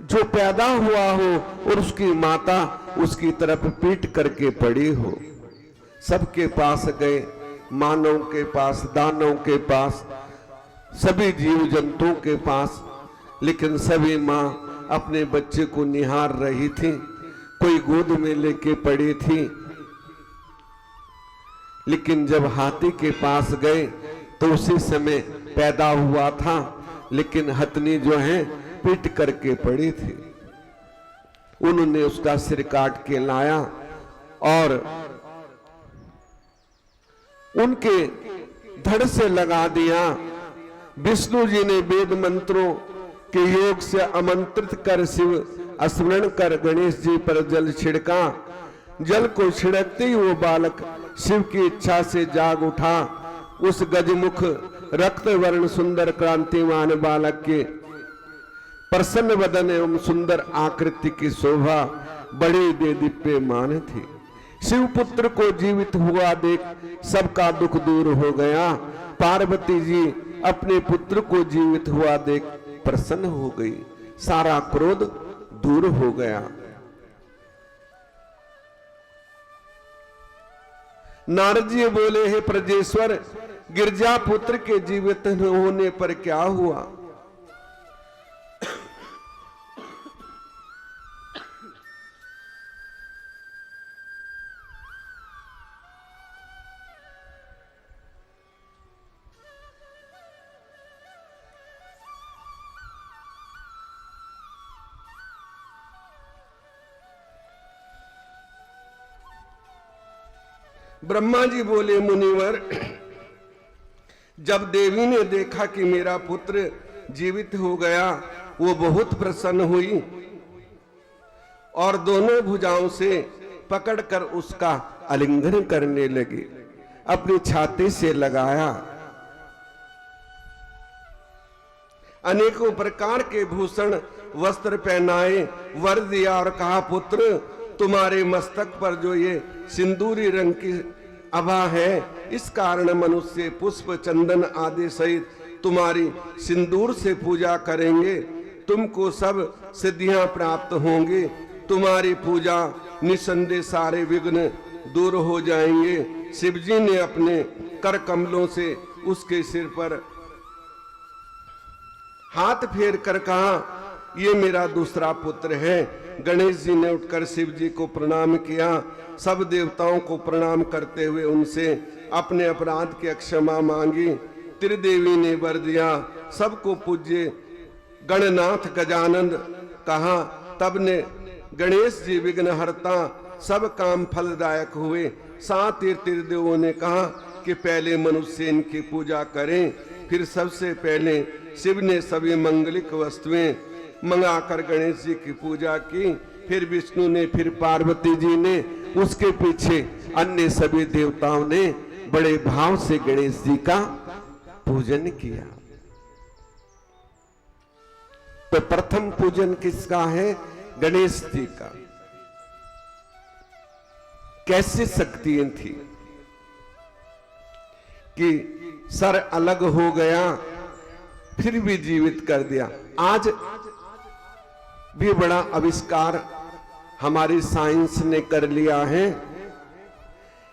जो पैदा हुआ हो और उसकी माता उसकी तरफ पीट करके पड़ी हो। सबके पास गए, मानव के पास, दानव के पास, सभी जीव जंतुओं के पास, लेकिन सभी मां अपने बच्चे को निहार रही थी। कोई गोद में लेके पड़ी थी। लेकिन जब हाथी के पास गए तो उसी समय पैदा हुआ था, लेकिन हथनी जो है पीट करके पड़ी थी। उन्होंने उसका सिर काट के लाया और उनके धड़ से लगा दिया। विष्णु जी ने वेद मंत्रों के योग से आमंत्रित कर शिव स्मरण कर गणेश जी पर जल छिड़का। जल को छिड़कते ही वो बालक शिव की इच्छा से जाग उठा। उस गजमुख रक्त वर्ण सुंदर क्रांतिमान बालक के प्रसन्न वदन एवं सुंदर आकृति की शोभा बड़ी देदीप्यमान थी। शिव पुत्र को जीवित हुआ देख सबका दुख दूर हो गया। पार्वती जी अपने पुत्र को जीवित हुआ देख प्रसन्न हो गई, सारा क्रोध दूर हो गया। नारद जी बोले, हे प्रजेश्वर, गिरजा पुत्र के जीवित होने पर क्या हुआ? ब्रह्मा जी बोले, मुनिवर, जब देवी ने देखा कि मेरा पुत्र जीवित हो गया, वो बहुत प्रसन्न हुई और दोनों भुजाओं से पकड़कर उसका आलिंगन करने लगी, अपनी छाती से लगाया, अनेकों प्रकार के भूषण वस्त्र पहनाए, वर दिया और कहा, पुत्र, तुम्हारे मस्तक पर जो ये सिंदूरी रंग की आभा है, इस कारण मनुष्य पुष्प चंदन आदि सहित तुम्हारी सिंदूर से पूजा करेंगे, तुमको सब सिद्धियां प्राप्त होंगी, तुम्हारी पूजा निसंदेह सारे विघ्न दूर हो जाएंगे। शिवजी ने अपने कर कमलों से उसके सिर पर हाथ फेर कर कहा, ये मेरा दूसरा पुत्र है। गणेश जी ने उठकर शिव जी को प्रणाम किया, सब देवताओं को प्रणाम करते हुए उनसे अपने अपराध की क्षमा मांगी। त्रिदेवी ने वर दिया, सबको पूज्य गणनाथ गजानंद कहा, तब ने गणेश जी विघ्नहर्ता सब काम फलदायक हुए। साथ ही त्रिदेवों ने कहा कि पहले मनुष्य इनकी पूजा करें। फिर सबसे पहले शिव ने सभी मंगलिक वस्तुएं मंगाकर गणेश जी की पूजा की, फिर विष्णु ने, फिर पार्वती जी ने, उसके पीछे अन्य सभी देवताओं ने बड़े भाव से गणेश जी का पूजन किया। तो प्रथम पूजन किसका है? गणेश जी का। कैसी शक्तियां थी कि सर अलग हो गया फिर भी जीवित कर दिया। आज भी बड़ा आविष्कार हमारी साइंस ने कर लिया है।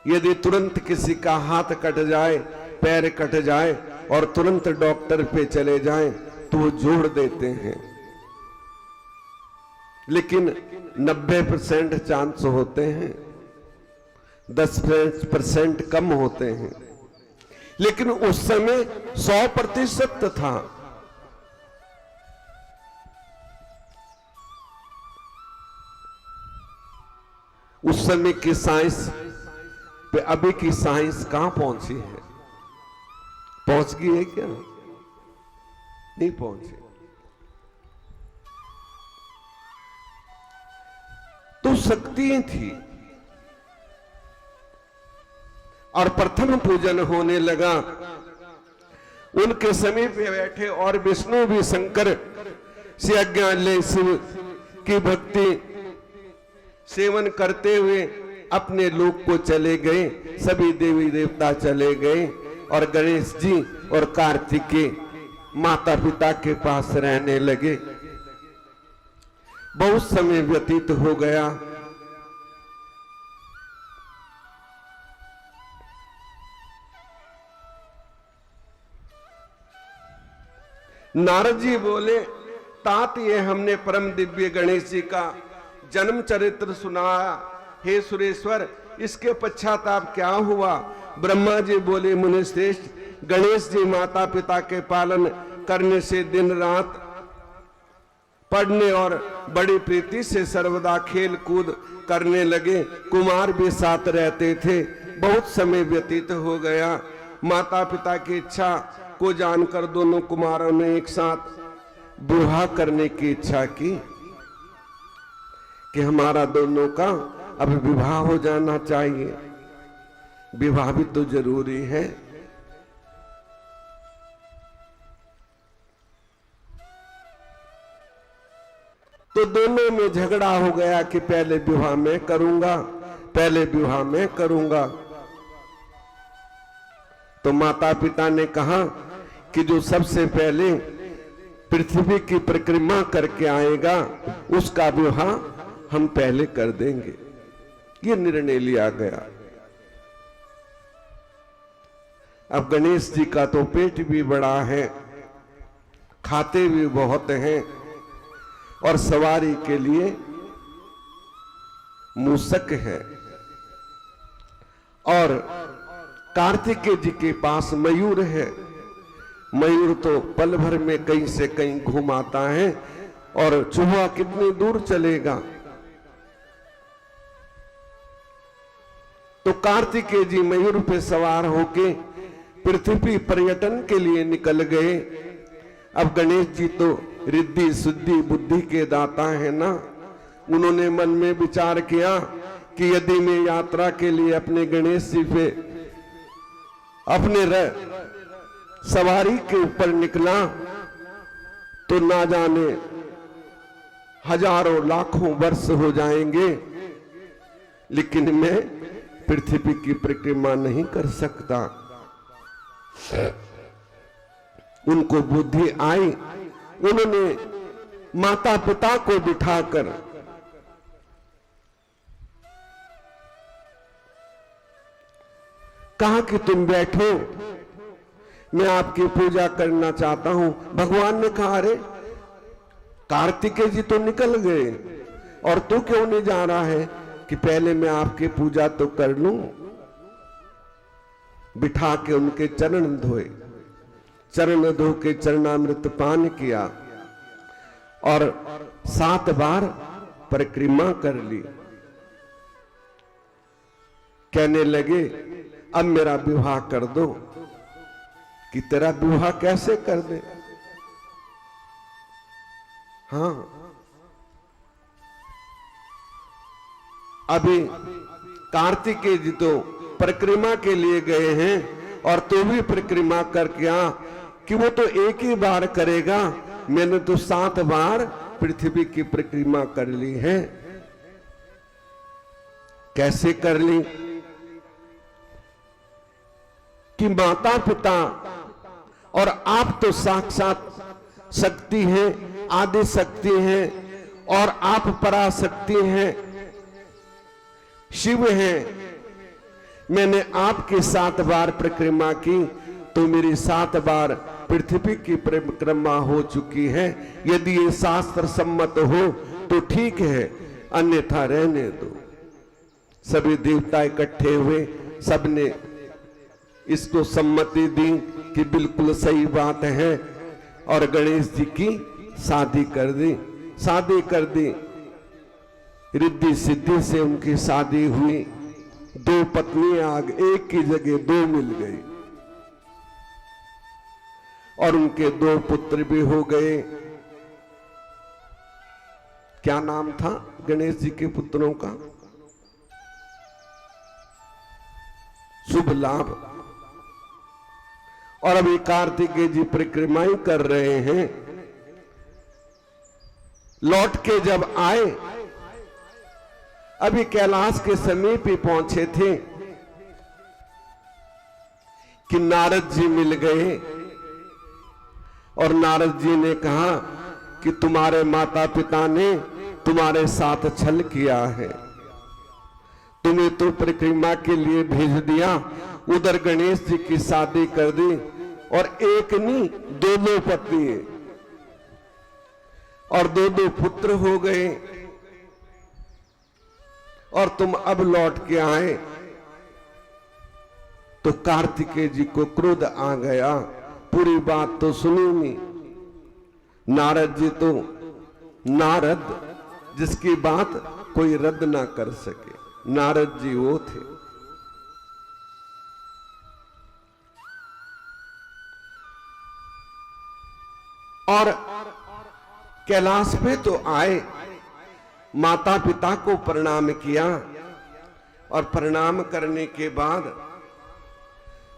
यदि तुरंत किसी का हाथ कट जाए, पैर कट जाए और तुरंत डॉक्टर पे चले जाएं तो वो जोड़ देते हैं, लेकिन 90% चांस होते हैं, 10% कम होते हैं। लेकिन उस समय 100% था। उस समय की साइंस पे अभी की साइंस कहां पहुंची है? पहुंच गई है क्या? नहीं पहुंची। तो शक्तियां थी और प्रथम पूजन होने लगा। उनके समीप बैठे और विष्णु भी शंकर से अज्ञान शिव की भक्ति सेवन करते हुए अपने लोक को चले गए। सभी देवी देवता चले गए और गणेश जी और कार्तिकेय माता पिता के पास रहने लगे। बहुत समय व्यतीत हो गया। नारद जी बोले, तात ये हमने परम दिव्य गणेश जी का जन्म चरित्र सुनाया, हे सुरेश्वर, इसके पश्चाताप क्या हुआ? ब्रह्मा जी बोले, मुनि श्रेष्ठ, गणेश जी माता पिता के पालन करने से दिन रात पढ़ने और बड़ी प्रीति से सर्वदा खेल कूद करने लगे। कुमार भी साथ रहते थे। बहुत समय व्यतीत हो गया। माता पिता की इच्छा को जानकर दोनों कुमारों ने एक साथ विवाह करने की इच्छा की कि हमारा दोनों का अब विवाह हो जाना चाहिए। विवाह भी तो जरूरी है। तो दोनों में झगड़ा हो गया कि पहले विवाह मैं करूंगा, पहले विवाह मैं करूंगा। तो माता पिता ने कहा कि जो सबसे पहले पृथ्वी की परिक्रमा करके आएगा उसका विवाह हम पहले कर देंगे। ये निर्णय लिया गया। अब गणेश जी का तो पेट भी बड़ा है, खाते भी बहुत हैं और सवारी के लिए मूषक है। और कार्तिकेय जी के पास मयूर है। मयूर तो पल भर में कहीं से कहीं घूम आता है और चूहा कितनी दूर चलेगा। तो कार्तिकेय जी मयूर पे सवार होके पृथ्वी पर्यटन के लिए निकल गए। अब गणेश जी तो रिद्धि सिद्धि बुद्धि के दाता है ना। उन्होंने मन में विचार किया कि यदि मैं यात्रा के लिए अपने गणेश जी पे अपने सवारी के ऊपर निकला तो ना जाने हजारों लाखों वर्ष हो जाएंगे, लेकिन मैं पृथ्वी की परिक्रमा नहीं कर सकता। उनको बुद्धि आई, उन्होंने माता पिता को बिठाकर कहा कि तुम बैठो, मैं आपकी पूजा करना चाहता हूं। भगवान ने कहा, अरे कार्तिकेय जी तो निकल गए और तू क्यों नहीं जा रहा है? कि पहले मैं आपकी पूजा तो कर लूं। बिठा के उनके चरण धोए, चरण धो के चरणामृत पान किया और 7 बार परिक्रमा कर ली। कहने लगे, अब मेरा विवाह कर दो। कि तेरा विवाह कैसे कर दे? हाँ, अभी कार्तिकेय जी तो परिक्रमा के लिए गए हैं और तू भी परिक्रमा करके आ। कि वो तो एक ही बार करेगा, मैंने तो 7 बार पृथ्वी की परिक्रमा कर ली है। कैसे कर ली? कि माता पिता और आप तो साक्षात शक्ति हैं, आदि शक्ति हैं और आप पराशक्ति हैं, शिव हैं। मैंने आपके 7 बार परिक्रमा की तो मेरी 7 बार पृथ्वी की परिक्रमा हो चुकी है। यदि ये शास्त्र सम्मत हो तो ठीक है, अन्यथा रहने दो। सभी देवता इकट्ठे हुए, सबने इसको सम्मति दी कि बिल्कुल सही बात है और गणेश जी की शादी कर दी। शादी कर दी, रिद्धि सिद्धि से उनकी शादी हुई। 2 पत्नियां आ गई, एक की जगह 2 मिल गई और उनके 2 पुत्र भी हो गए। क्या नाम था गणेश जी के पुत्रों का? शुभ लाभ। और अभी कार्तिकेय जी परिक्रमाएं कर रहे हैं। लौट के जब आए, अभी कैलाश के समीप ही पहुंचे थे कि नारद जी मिल गए और नारद जी ने कहा कि तुम्हारे माता पिता ने तुम्हारे साथ छल किया है, तुम्हें तो परिक्रमा के लिए भेज दिया, उधर गणेश जी की शादी कर दी और एक नहीं 2 पत्नी और 2 पुत्र हो गए और तुम अब लौट के आए। तो कार्तिकेय जी को क्रोध आ गया, पूरी बात तो सुनी नहीं। नारद जी तो नारद, जिसकी बात कोई रद्द ना कर सके, नारद जी वो थे। और कैलाश पे तो आए, माता पिता को प्रणाम किया और प्रणाम करने के बाद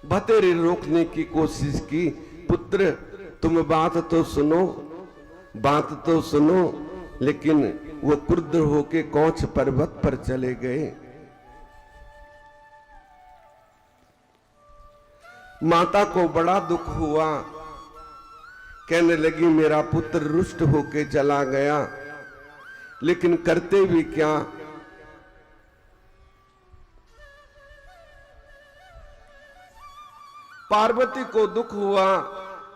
भतेरे रोकने की कोशिश की। पुत्र तुम बात तो सुनो, बात तो सुनो। लेकिन वो क्रुद्ध होके कौच पर्वत पर चले गए। माता को बड़ा दुख हुआ, कहने लगी मेरा पुत्र रुष्ट होके चला गया, लेकिन करते भी क्या। पार्वती को दुख हुआ,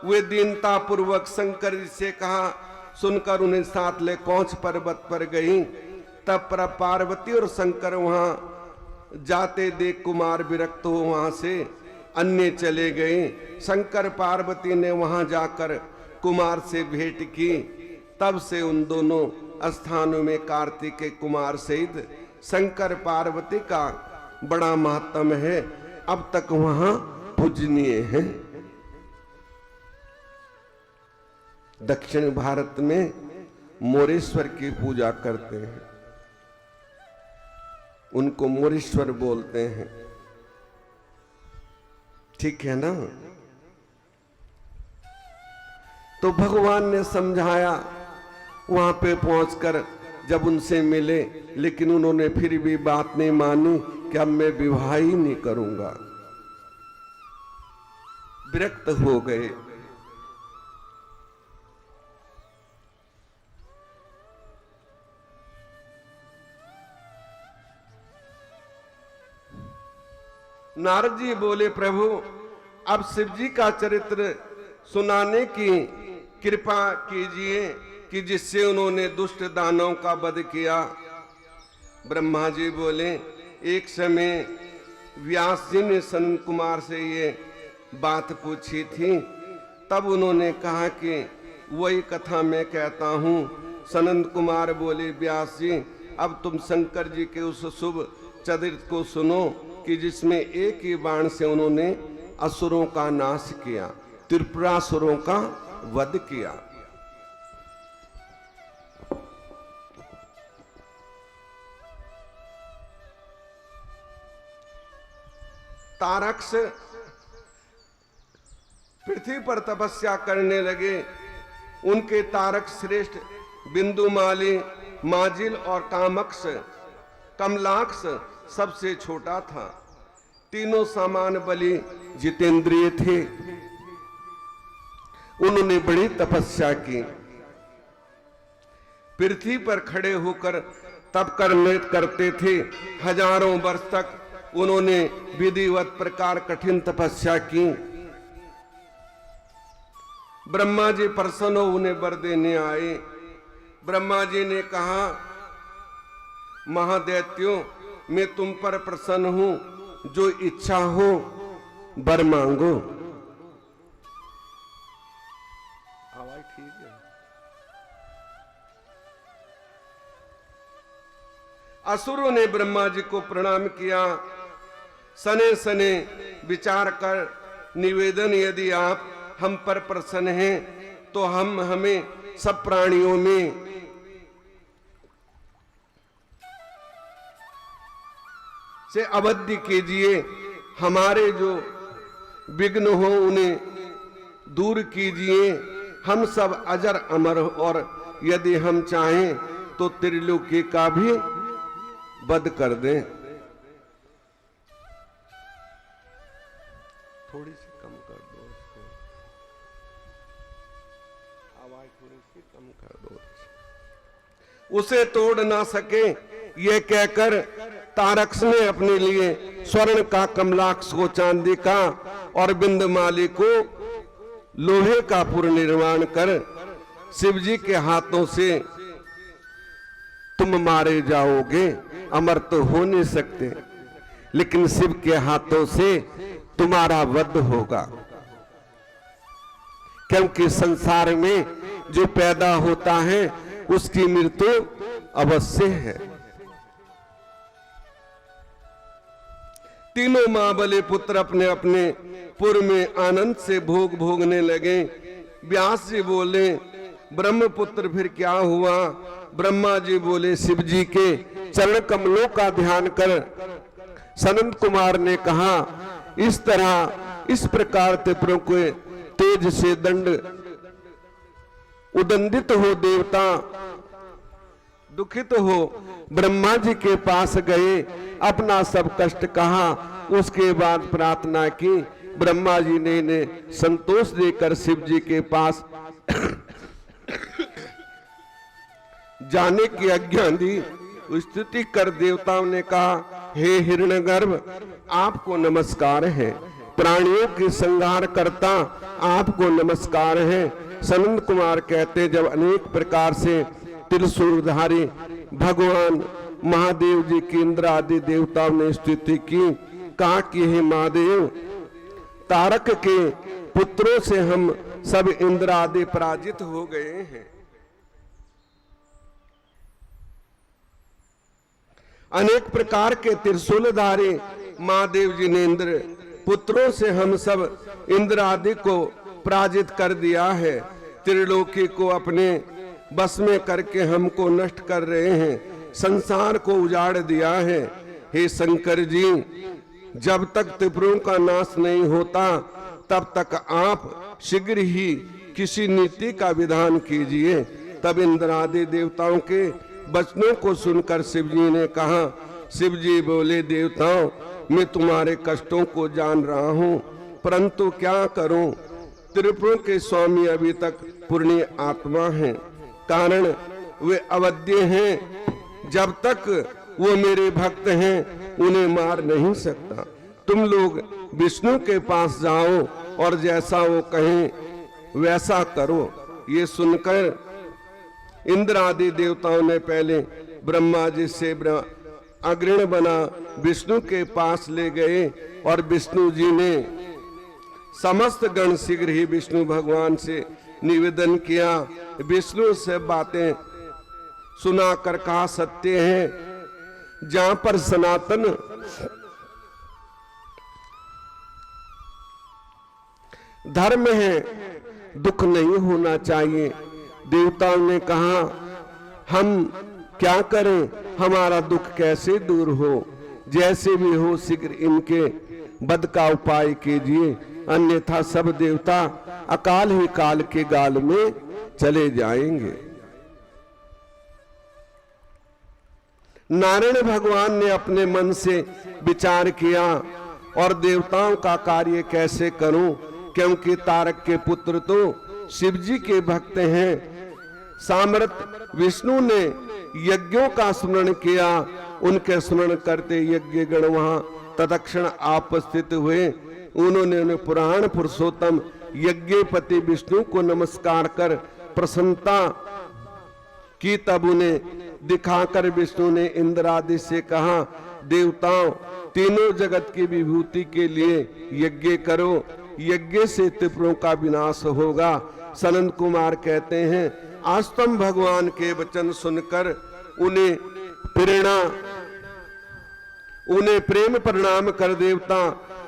वे दीनता पूर्वक शंकर जी से कहा, सुनकर उन्हें साथ ले कौच पर्वत पर गई। तब पर पार्वती और शंकर वहां जाते देख कुमार विरक्त हो वहां से अन्य चले गए। शंकर पार्वती ने वहां जाकर कुमार से भेंट की। तब से उन दोनों स्थानों में कार्तिकेय कुमार सहित शंकर पार्वती का बड़ा महात्म है, अब तक वहां पूजनीय है। दक्षिण भारत में मोरेश्वर की पूजा करते हैं, उनको मोरेश्वर बोलते हैं, ठीक है ना। तो भगवान ने समझाया, वहां पे पहुंचकर जब उनसे मिले, लेकिन उन्होंने फिर भी बात नहीं मानी कि अब मैं विवाह ही नहीं करूंगा, विरक्त हो गए। नारद जी बोले, प्रभु अब शिव जी का चरित्र सुनाने की कृपा कीजिए कि जिससे उन्होंने दुष्ट दानव का वध किया। ब्रह्मा जी बोले, एक समय व्यास जी ने सनत कुमार से ये बात पूछी थी, तब उन्होंने कहा कि वही कथा मैं कहता हूँ। सनत कुमार बोले, व्यास जी अब तुम शंकर जी के उस शुभ चरित्र को सुनो कि जिसमें एक ही बाण से उन्होंने असुरों का नाश किया, त्रिपुरासुरों का वध किया। तारक्ष पृथ्वी पर तपस्या करने लगे। उनके तारक श्रेष्ठ बिंदुमाली, माजिल और कामक्ष, कमलाक्ष सबसे छोटा था। तीनों समान बलि जितेंद्रिय थे। उन्होंने बड़ी तपस्या की। पृथ्वी पर खड़े होकर तप करते थे। हजारों वर्ष तक उन्होंने विधिवत प्रकार कठिन तपस्या की। ब्रह्मा जी प्रसन्न हो उन्हें वर देने आए। ब्रह्मा जी ने कहा, महादैत्यों, मैं तुम पर प्रसन्न हूं, जो इच्छा हो वर मांगो। आवाज ठीक है? असुरों ने ब्रह्मा जी को प्रणाम किया। सने सने विचार कर निवेदन, यदि आप हम पर प्रसन्न हैं तो हमें सब प्राणियों में से अवध्य कीजिए। हमारे जो विघ्न हो उन्हें दूर कीजिए। हम सब अजर अमर, और यदि हम चाहें तो त्रिलोकी का भी वध कर दें। थोड़ी सी कम कर दो इसको, आवाज थोड़ी सी कम कर दो। उसे तोड़ ना सके ये कहकर तारक्ष ने अपने लिए स्वर्ण का, कमलाक्ष को चांदी का और बिंदमाली को लोहे का पुर निर्माण कर शिव जी के हाथों से तुम मारे जाओगे, अमर तो हो नहीं सकते, लेकिन शिव के हाथों से तुम्हारा वध होगा। क्योंकि संसार में जो पैदा होता है उसकी मृत्यु अवश्य है। तीनों महाबली पुत्र अपने अपने पुर में आनंद से भोग भोगने लगे। व्यास जी बोले, ब्रह्मपुत्र फिर क्या हुआ? ब्रह्मा जी बोले, शिव जी के चरण कमलों का ध्यान कर। सनत कुमार ने कहा, इस तरह इस प्रकार त्रिपुरों के तेज से दंड उदंडित हो देवता दुखित हो ब्रह्मा जी के पास गए, अपना सब कष्ट कहा। उसके बाद प्रार्थना की। ब्रह्मा जी ने इन्हें संतोष देकर शिव जी के पास जाने की आज्ञा दी। स्तुति कर देवताओं ने कहा, हे हिरण्यगर्भ, आपको नमस्कार है। प्राणियों की संहार करता आपको नमस्कार है। सनत कुमार कहते, जब अनेक प्रकार से त्रिशूलधारी भगवान महादेव जी की इंद्र आदि देवताओं ने स्तुति की, कहा कि हे महादेव, तारक के पुत्रों से हम सब इंद्र आदि पराजित हो गए हैं। अनेक प्रकार के त्रिशूलधारी महादेव जी ने इंद्र पुत्रों से हम सब इंद्र आदि को पराजित कर दिया है। त्रिलोकी को अपने बस में करके हमको नष्ट कर रहे हैं, संसार को उजाड़ दिया है। हे शंकर जी, जब तक त्रिपुरों का नाश नहीं होता तब तक आप शीघ्र ही किसी नीति का विधान कीजिए। तब इंद्र आदि देवताओं के वचनों को सुनकर शिव जी ने कहा, शिव जी बोले, देवताओं, मैं तुम्हारे कष्टों को जान रहा हूँ, परंतु क्या करूं? त्रिपुरों के स्वामी अभी तक पुण्य आत्मा हैं, कारण वे अवध्य हैं। जब तक वो मेरे भक्त हैं उन्हें मार नहीं सकता। तुम लोग विष्णु के पास जाओ और जैसा वो कहें वैसा करो। ये सुनकर इंद्र आदि देवताओं ने पहले ब्रह्मा जी से अग्रणी बना विष्णु के पास ले गए और विष्णु जी ने समस्त गण शीघ्र ही विष्णु भगवान से निवेदन किया। विष्णु से बातें सुनाकर कहा, सत्य है, जहां पर सनातन धर्म है दुख नहीं होना चाहिए। देवताओं ने कहा, हम क्या करें, हमारा दुख कैसे दूर हो? जैसे भी हो शीघ्र इनके वध का उपाय कीजिए, अन्यथा सब देवता अकाल ही काल के गाल में चले जाएंगे। नारायण भगवान ने अपने मन से विचार किया और देवताओं का कार्य कैसे करूं, क्योंकि तारक के पुत्र तो शिव जी के भक्त हैं। सामर्थ विष्णु ने यज्ञों का स्मरण किया, उनके स्मरण करते यज्ञ गण वहां तत्क्षण उपस्थित हुए। उन्होंने पुराण पुरुषोत्तम यज्ञपति विष्णु को नमस्कार कर प्रसन्नता की। तब उन्हें दिखाकर विष्णु ने इंद्र आदि से कहा, देवताओं, तीनों जगत की विभूति के लिए यज्ञ करो, यज्ञ से त्रिपुरों का विनाश होगा। सनंद कुमार कहते हैं, आस्तम भगवान के वचन सुनकर उन्हें प्रेम प्रणाम कर देवता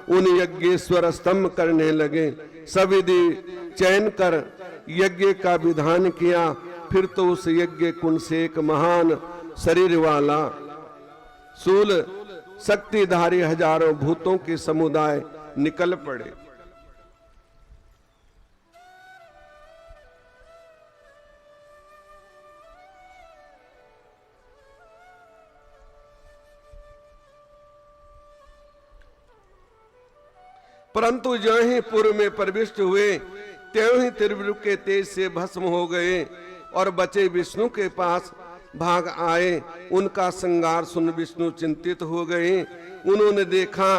उन यज्ञेश्वर स्तंभ करने लगे। सविधि चयन कर यज्ञ का विधान किया। फिर तो उस यज्ञ कुंड से एक महान शरीर वाला शूल शक्तिधारी हजारों भूतों के समुदाय निकल पड़े। परंतु जो ही पूर्व में प्रविष्ट हुए त्यों ही त्रिपुर के तेज से भस्म हो गए और बचे विष्णु के पास भाग आए। उनका संगार सुन विष्णु चिंतित हो गए। उन्होंने देखा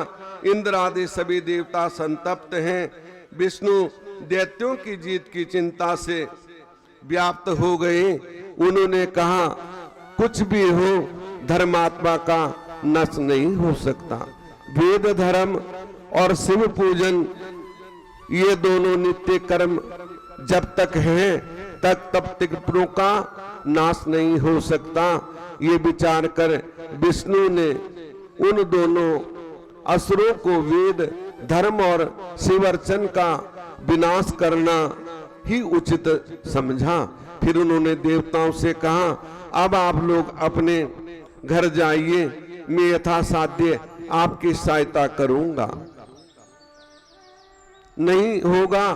इंद्र आदि सभी देवता संतप्त हैं। विष्णु दैत्यों की जीत की चिंता से व्याप्त हो गए। उन्होंने कहा, कुछ भी हो, धर्मात्मा का नष्ट नहीं हो सकता। वेद धर्म और शिव पूजन ये दोनों नित्य कर्म जब तक है तब त्रिपुरों का नाश नहीं हो सकता। ये विचार कर विष्णु ने उन दोनों असुरों को वेद धर्म और शिवर्चन का विनाश करना ही उचित समझा। फिर उन्होंने देवताओं से कहा, अब आप लोग अपने घर जाइए, मैं यथासाध्य आपकी सहायता करूंगा। नहीं होगा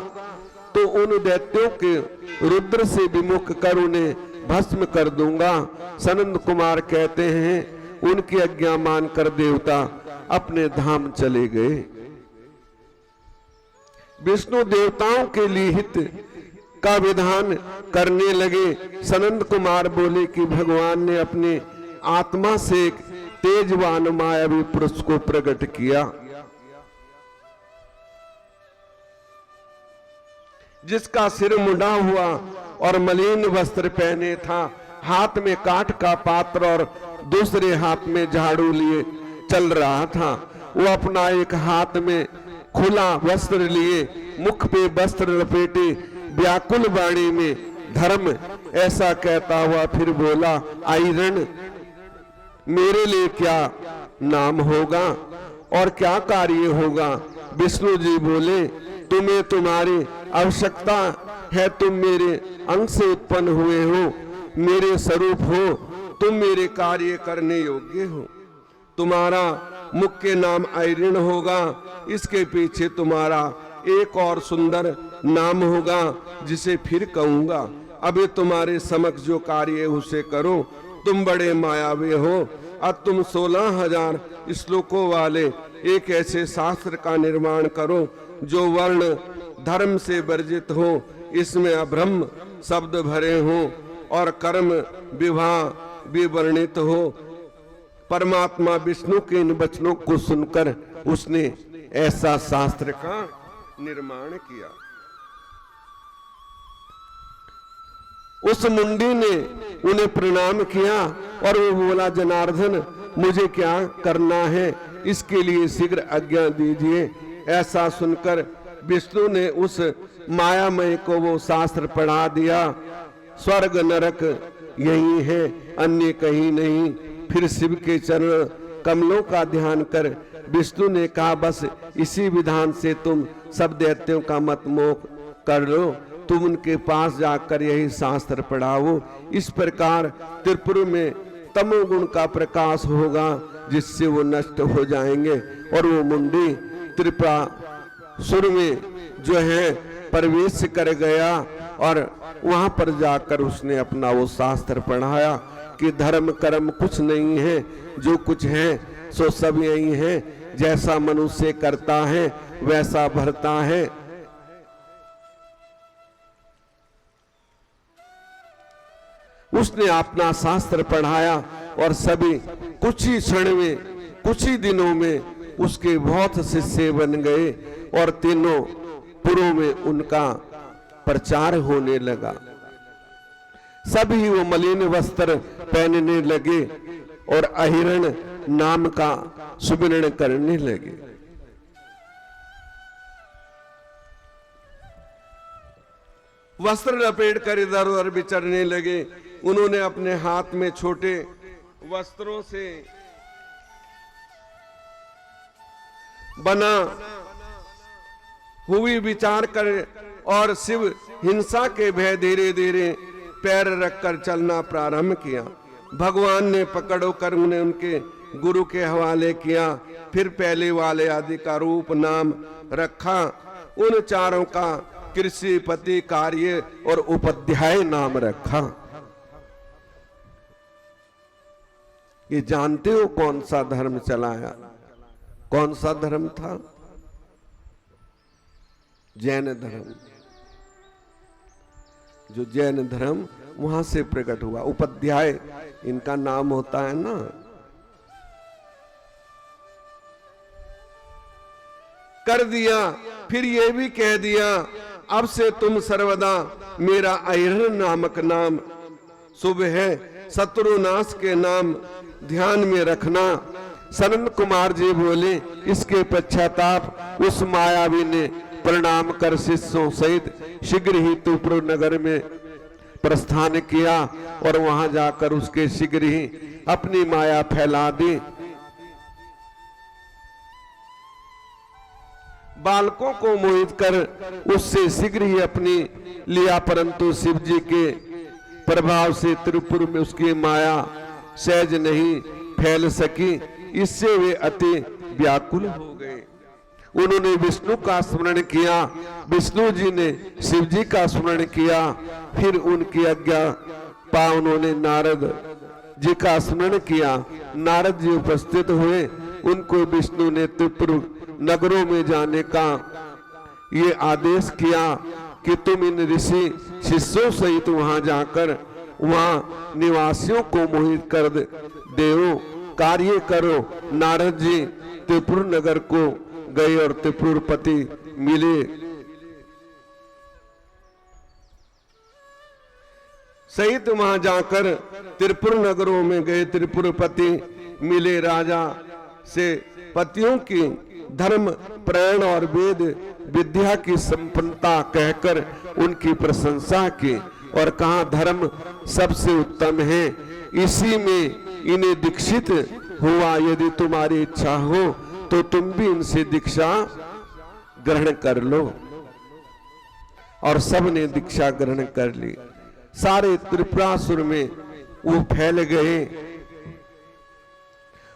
तो उन दैत्यों के रुद्र से विमुख कर उन्हें भस्म कर दूंगा। सनंद कुमार कहते हैं, उनकी आज्ञा मानकर देवता अपने धाम चले गए। विष्णु देवताओं के लिए हित का विधान करने लगे। सनंद कुमार बोले कि भगवान ने अपनी आत्मा से एक तेजवान मायावी पुरुष को प्रकट किया, जिसका सिर मुंडा हुआ और मलिन वस्त्र पहने था, हाथ में काठ का पात्र और दूसरे हाथ में झाड़ू लिए चल रहा था। वो अपना एक हाथ में खुला वस्त्र लिए, मुख पे वस्त्र लपेटे, व्याकुल वाणी में धर्म ऐसा कहता हुआ फिर बोला, आयरन मेरे लिए क्या नाम होगा और क्या कार्य होगा। विष्णु जी बोले, तुम्हें तुम्हारी आवश्यकता है, तुम मेरे अंग से उत्पन्न हुए हो, मेरे स्वरूप हो, तुम मेरे कार्य करने योग्य हो। तुम्हारा मुख्य नाम आयरिण होगा, इसके पीछे तुम्हारा एक और सुंदर नाम होगा जिसे फिर कहूंगा। अभी तुम्हारे समक्ष जो कार्य है उसे करो। तुम बड़े मायावी हो। अब तुम 16,000 श्लोकों वाले एक ऐसे शास्त्र का निर्माण करो जो वर्ण धर्म से वर्जित हो, इसमें अब्रह्म शब्द भरे हो और कर्म विवाह विवर्णित हो। परमात्मा विष्णु के इन वचनों को सुनकर उसने ऐसा शास्त्र का निर्माण किया। उस मुंडी ने उन्हें प्रणाम किया और वो बोला, जनार्दन मुझे क्या करना है, इसके लिए शीघ्र आज्ञा दीजिए। ऐसा सुनकर विष्णु ने उस मायामय को वो शास्त्र पढ़ा दिया। स्वर्ग नरक यही है, अन्य कहीं नहीं। फिर शिव के चरण कमलों का ध्यान कर विष्णु ने कहा, बस इसी विधान से तुम सब दैत्यों का मत मोह कर लो। तुम उनके पास जाकर यही शास्त्र पढ़ाओ। इस प्रकार त्रिपुर में तमोगुण का प्रकाश होगा, जिससे वो नष्ट हो जाएंगे और वो मुंडी त्रिपुरासुर में जो है प्रवेश कर गया और वहां पर जाकर उसने अपना वो शास्त्र पढ़ाया कि धर्म कर्म कुछ नहीं है, जो कुछ है सो सब यही है। जैसा मनुष्य करता है वैसा भरता है। उसने अपना शास्त्र पढ़ाया और सभी कुछ ही क्षण में, कुछ ही दिनों में उसके बहुत शिष्य बन गए और तीनों पुरों में उनका प्रचार होने लगा। सभी वो मलिन वस्त्र पहनने लगे और अहिरण नाम का सुमिरन करने लगे। वस्त्र लपेट कर इधर उधर विचरने लगे। उन्होंने अपने हाथ में छोटे वस्त्रों से बना हुई विचार कर और शिव हिंसा के भय धीरे धीरे पैर रखकर चलना प्रारंभ किया। भगवान ने पकड़ो कर उन्हें उनके गुरु के हवाले किया। फिर पहले वाले आदि का रूप नाम रखा। उन चारों का कृषि पति कार्य और उपाध्याय नाम रखा। ये जानते हो कौन सा धर्म चलाया? कौन सा धर्म था? जैन धर्म। जो जैन धर्म वहां से प्रकट हुआ। उपाध्याय इनका नाम होता है ना। कर दिया। फिर ये भी कह दिया, अब से तुम सर्वदा मेरा अहिरण नामक नाम शुभ है, शत्रुनाश के नाम ध्यान में रखना। सनंद कुमार जी बोले, इसके पश्चाताप उस मायावी ने प्रणाम कर शिष्यों सहित शीघ्र ही त्रिपुर नगर में प्रस्थान किया और वहां जाकर उसके शीघ्र ही अपनी माया फैला दी। बालकों को मोहित कर उससे शीघ्र ही अपनी लिया, परंतु शिव जी के प्रभाव से त्रिपुर में उसकी माया सहज नहीं फैल सकी। इससे वे अति व्याकुल हो गए। उन्होंने विष्णु का स्मरण किया। विष्णु जी ने शिव जी का स्मरण किया। फिर उनकी आज्ञा पा उन्होंने नारद जी का स्मरण किया। नारद जी उपस्थित हुए। उनको विष्णु ने त्रिपुर नगरों में जाने का ये आदेश किया कि तुम इन ऋषि शिष्यों सहित वहां जाकर वहां निवासियों को मोहित कर देओ, कार्य करो। नारद जी त्रिपुर नगर को गए और त्रिपुरपति मिले। सहित वहां जाकर त्रिपुर नगरों में गए। त्रिपुरपति मिले। राजा से पतियों की धर्म प्राण और वेद विद्या की संपन्नता कहकर उनकी प्रशंसा की। और कहा धर्म सबसे उत्तम है, इसी में इन्हें दीक्षित हुआ। यदि तुम्हारी इच्छा हो तो तुम भी इनसे दीक्षा ग्रहण कर लो। और सबने दीक्षा ग्रहण कर ली। सारे त्रिपुरासुर में वो फैल गए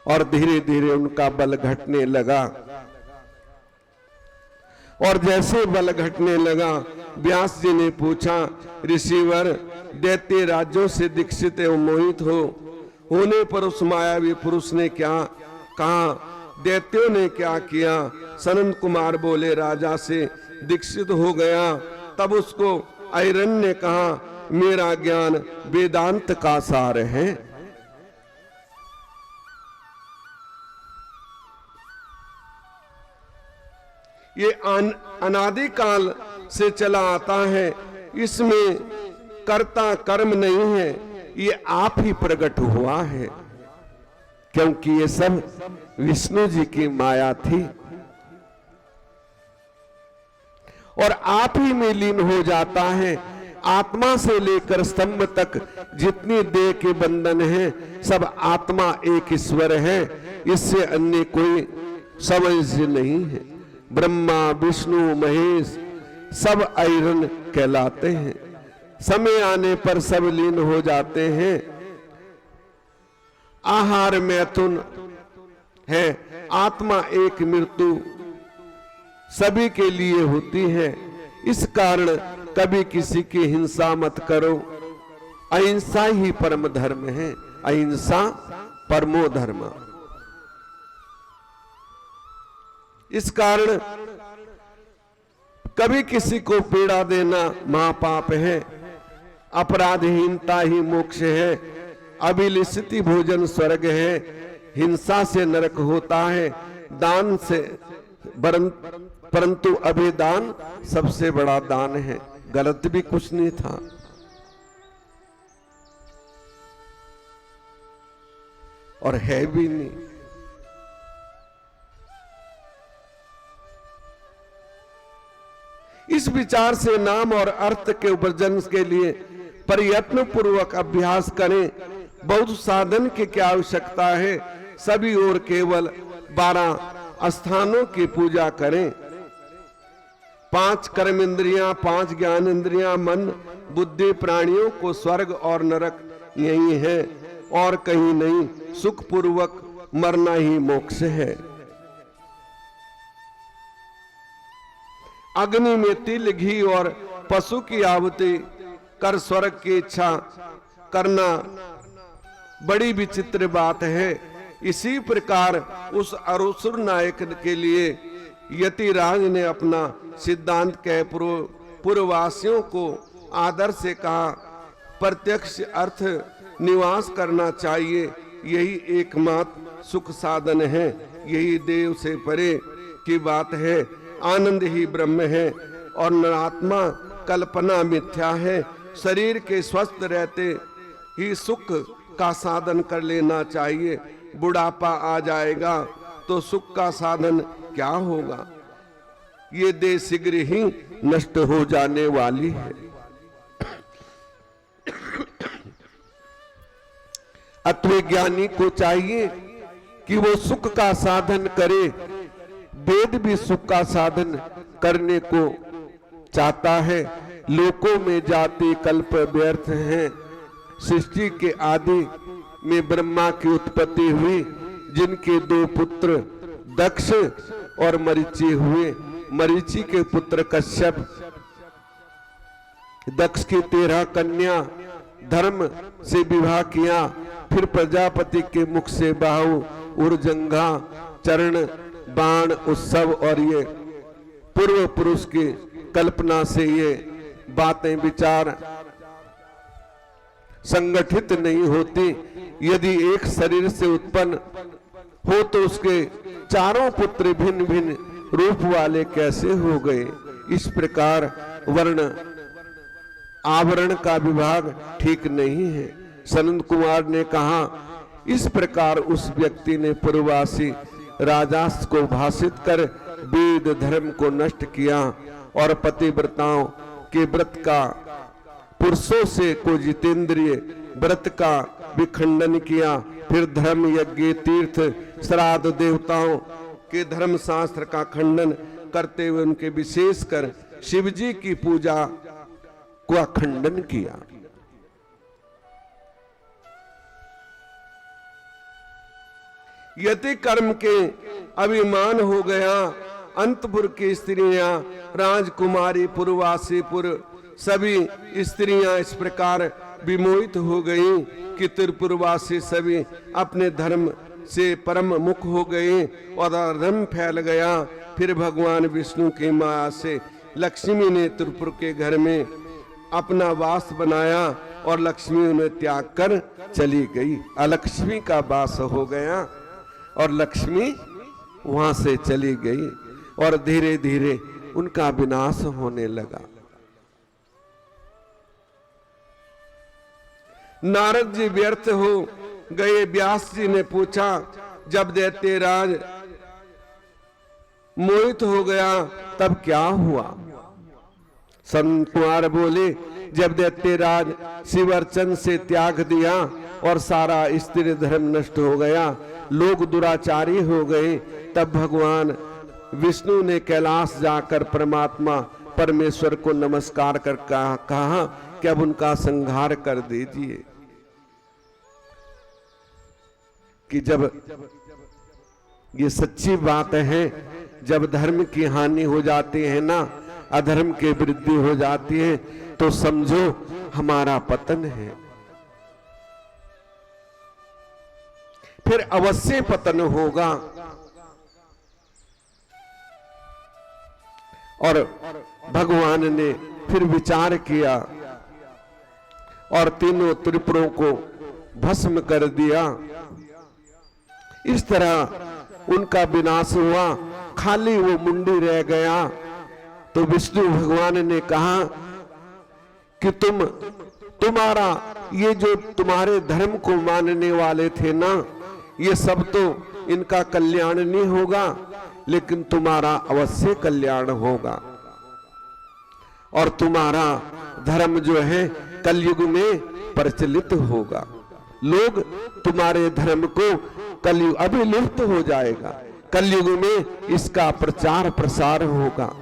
और धीरे धीरे उनका बल घटने लगा। और जैसे बल घटने लगा, व्यास जी ने पूछा, ऋषिवर दैत्य राज्यों से दीक्षित एवं मोहित होने पर उस मायावी पुरुष ने क्या कहा, दैत्यों ने क्या किया? सनंद कुमार बोले, राजा से दीक्षित हो गया। तब उसको ऐरन ने कहा, मेरा ज्ञान वेदांत का सार है। ये अनादिकाल से चला आता है, इसमें कर्ता कर्म नहीं है, ये आप ही प्रकट हुआ है, क्योंकि ये सब विष्णु जी की माया थी और आप ही में लीन हो जाता है। आत्मा से लेकर स्तंभ तक जितनी देह के बंधन हैं, सब आत्मा एक ईश्वर है, इससे अन्य कोई समझ नहीं है। ब्रह्मा विष्णु महेश सब ऐरन कहलाते हैं। समय आने पर सब लीन हो जाते हैं। आहार मैथुन है, आत्मा एक मृत्यु सभी के लिए होती है। इस कारण कभी किसी की हिंसा मत करो। अहिंसा ही परम धर्म है, अहिंसा परमो धर्म। इस कारण कभी किसी को पीड़ा देना महापाप है। अपराधहीनता ही मोक्ष है। अभिलिषित भोजन स्वर्ग है। हिंसा से नरक होता है, दान से परंतु अभिदान सबसे बड़ा दान है। गलत भी कुछ नहीं था। और है भी नहीं। इस विचार से नाम और अर्थ के उपार्जन के लिए प्रयत्न पूर्वक अभ्यास करें। बहुत साधन की क्या आवश्यकता है। सभी और केवल 12 स्थानों की पूजा करें। 5 कर्म इंद्रियां, 5 ज्ञान इंद्रियां, मन बुद्धि, प्राणियों को स्वर्ग और नरक यही है और कहीं नहीं। सुख पूर्वक मरना ही मोक्ष है। अग्नि में तिल, घी और पशु की आहुति कर स्वर्ग की इच्छा करना बड़ी विचित्र बात है। इसी प्रकार उस असुर नायक के लिए यतिराज ने अपना सिद्धांत कह पूर्ववासियों को आदर से कहा, प्रत्यक्ष अर्थ निवास करना चाहिए। यही एकमात्र सुख साधन है। यही देव से परे की बात है। आनंद ही ब्रह्म है और नरात्मा कल्पना मिथ्या है। शरीर के स्वस्थ रहते ही सुख का साधन कर लेना चाहिए। बुढ़ापा आ जाएगा तो सुख का साधन क्या होगा। ये देह शीघ्र ही नष्ट हो जाने वाली है। अत्वज्ञानी को चाहिए कि वो सुख का साधन करे। वेद भी सुख का साधन करने को चाहता है। लोकों में जाति कल्प व्यर्थ है। सृष्टि के आदि में ब्रह्मा की उत्पत्ति हुई, जिनके 2 पुत्र दक्ष और मरीचि हुए। मरीचि के पुत्र कश्यप, दक्ष की 13 कन्या धर्म से विवाह किया। फिर प्रजापति के मुख से बाहु, उर्जंघा, चरण, बाण उत्सव और ये पूर्व पुरुष की कल्पना से ये बातें विचार संगठित नहीं होती। यदि एक शरीर से उत्पन्न हो तो उसके चारों पुत्र भिन्न भिन्न रूप वाले कैसे हो गए। इस प्रकार वर्ण आवरण का विभाग ठीक नहीं है। सनंद कुमार ने कहा, इस प्रकार उस व्यक्ति ने पूर्ववासी राजा को भाषित कर वेद धर्म को नष्ट किया और पतिव्रताओं के व्रत का पुरुषों से को जितेंद्रिय व्रत का विखंडन किया। फिर धर्म यज्ञ तीर्थ श्राद्ध देवताओं के धर्म शास्त्र का खंडन करते हुए उनके विशेषकर शिव जी की पूजा का खंडन किया। यति कर्म के अभिमान हो गया। अंतपुर की स्त्रियां, राजकुमारी, पुरवासीपुर सभी स्त्रियां इस प्रकार विमोहित हो गईं कि त्रिपुरवासी सभी अपने धर्म से परम मुख हो गए और धर्म फैल गया। फिर भगवान विष्णु की माया से लक्ष्मी ने त्रिपुर के घर में अपना वास बनाया और लक्ष्मी उन्हें त्याग कर चली गई। अलक्ष्मी का वास हो गया और लक्ष्मी वहां से चली गई और धीरे धीरे उनका विनाश होने लगा। नारद जी व्यर्थ हो गए। व्यास जी ने पूछा, जब दैत्यराज मोहित हो गया तब क्या हुआ? संत कुमार बोले, जब दैत्यराज शिव अर्चन से त्याग दिया और सारा स्त्री धर्म नष्ट हो गया, लोग दुराचारी हो गए, तब भगवान विष्णु ने कैलाश जाकर परमात्मा परमेश्वर को नमस्कार कर कहा कि अब उनका संहार कर दीजिए। कि जब ये सच्ची बात है, जब धर्म की हानि हो जाती है ना, अधर्म की वृद्धि हो जाती है, तो समझो हमारा पतन है। फिर अवश्य पतन होगा। और भगवान ने फिर विचार किया और तीनों त्रिपुरों को भस्म कर दिया। इस तरह उनका विनाश हुआ, खाली वो मुंडी रह गया। तो विष्णु भगवान ने कहा कि तुम्हारा ये जो तुम्हारे धर्म को मानने वाले थे ना, ये सब तो इनका कल्याण नहीं होगा, लेकिन तुम्हारा अवश्य कल्याण होगा। और तुम्हारा धर्म जो है कलयुग में प्रचलित होगा। लोग तुम्हारे धर्म को कलयुग अभी लुप्त हो जाएगा, कलयुग में इसका प्रचार प्रसार होगा।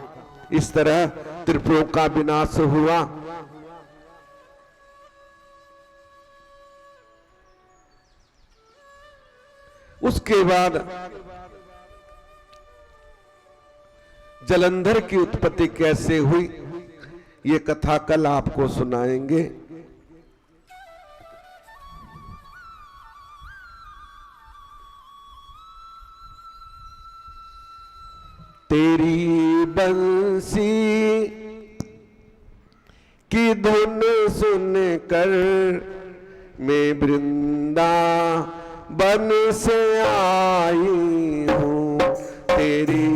इस तरह त्रिपुरों का विनाश हुआ। उसके बाद जलंधर की उत्पत्ति कैसे हुई, ये कथा कल आपको सुनाएंगे। तेरी बंसी की धुन सुन कर मैं वृंदावन से आई हूँ। तेरी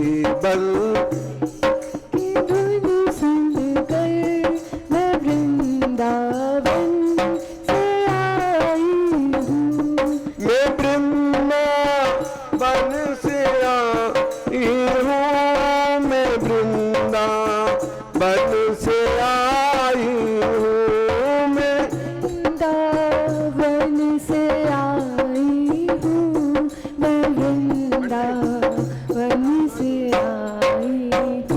की धुन सुनकर मैं वृंदावन से आई हूँ। मैं वृंदावन से आई हूँ। मैं वृंदावन से आई हूँ। मैं वृंदावन से आई हूँ। मैं वृंदावन से आई हूँ।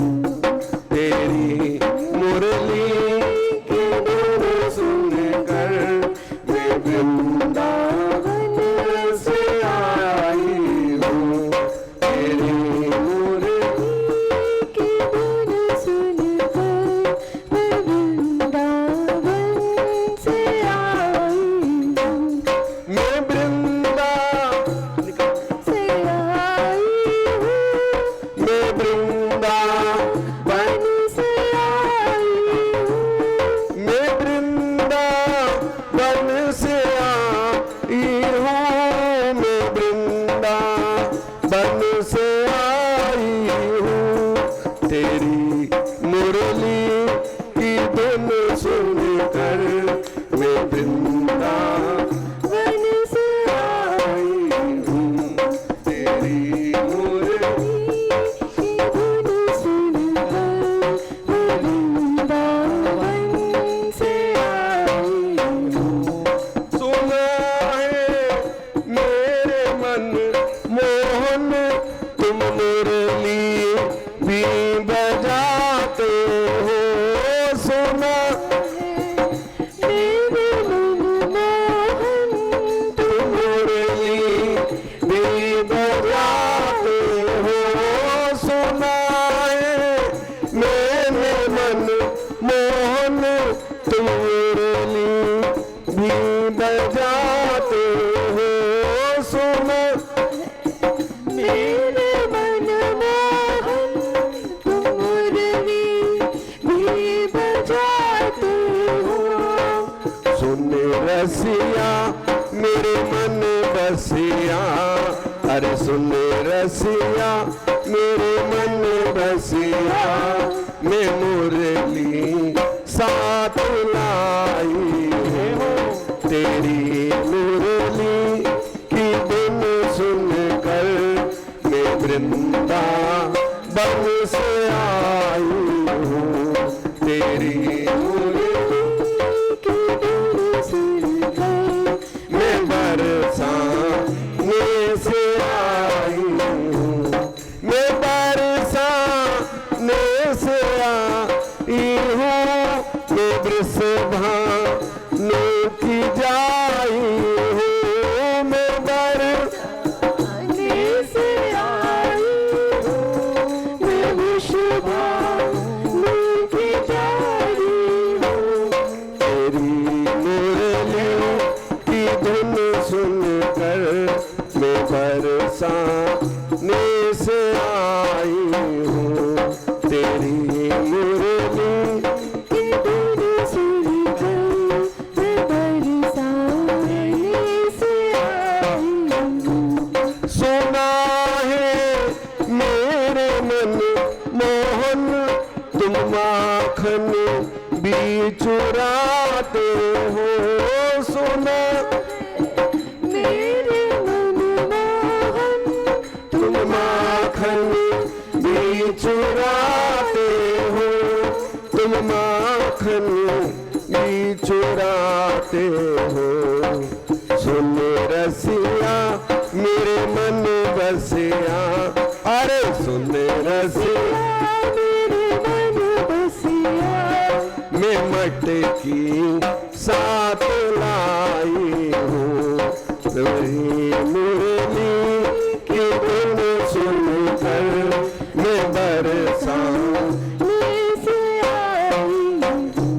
सुना मेरे मनमोहन तुम मुरली भी बजाते हो सुना है मैंने मन मोहन तुम मुरली भी बजाते हो सुना मेरे मनमोहन तुम मुरली भी बजाते हो सुन रसिया मेरे मन बसिया अरे सुन रसिया मेरे मन बसिया मैं मुरली साथ लाई हूँ तेरी मुरली की धुन सुनकर मैं वृंदावन से आई हूँ तेरी मुरली की धुन सुनकर मैं बरसाने से आई हूँ मैं बरसाने से आई हूँ मैं वृषभानु की जाई हूँ मैं आने से आई हूँ मैं विश्वभानु की प्यारी हूँ तेरी मुरली की धुन सुनकर मैं बरसाने से आई हूँ तेरी मुरली की धुन सुनकर मैं बरसाने से आई हूँ सुना है मेरे मन मोहन तुम माखन भी चुराते हो सुना मेरे मनमोहन तुम माखन भी चुराते हो तुम माखन भी चुराते हो सुन रसिया मेरे मन बसिया अरे सुन रसिया मेरे मन बसिया मैं मटकी साथ लाई हूँ तेरी मुरली की धुन सुनकर मैं बरसाने से आई हूँ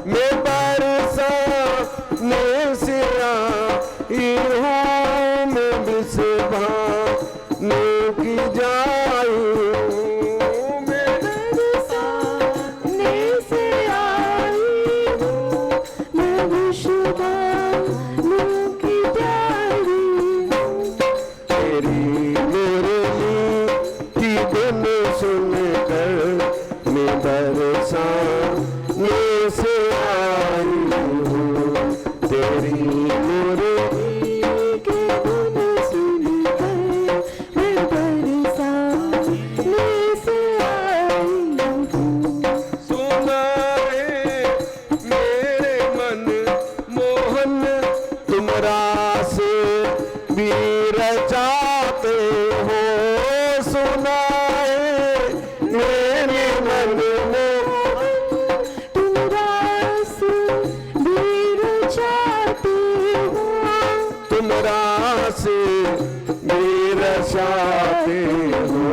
मैं बरसाने से आई हूँ मैं वृषभानु की जाई हूँ मैं बरसाने से आई हूँ मैं विश्वभानु की प्यारी हूँ तेरी मुरली की धुन सुनकर मैं बरसाने से आई हूँ तेरी मुरली की धुन सुनकर मैं बरसाने से आई हूँ सुना है मेरे मन मोहन तुम रास भी रचाते हो सुना है मेरे मन मोहन तुम रास भी रचाते हो तुम रास भी रचाते हो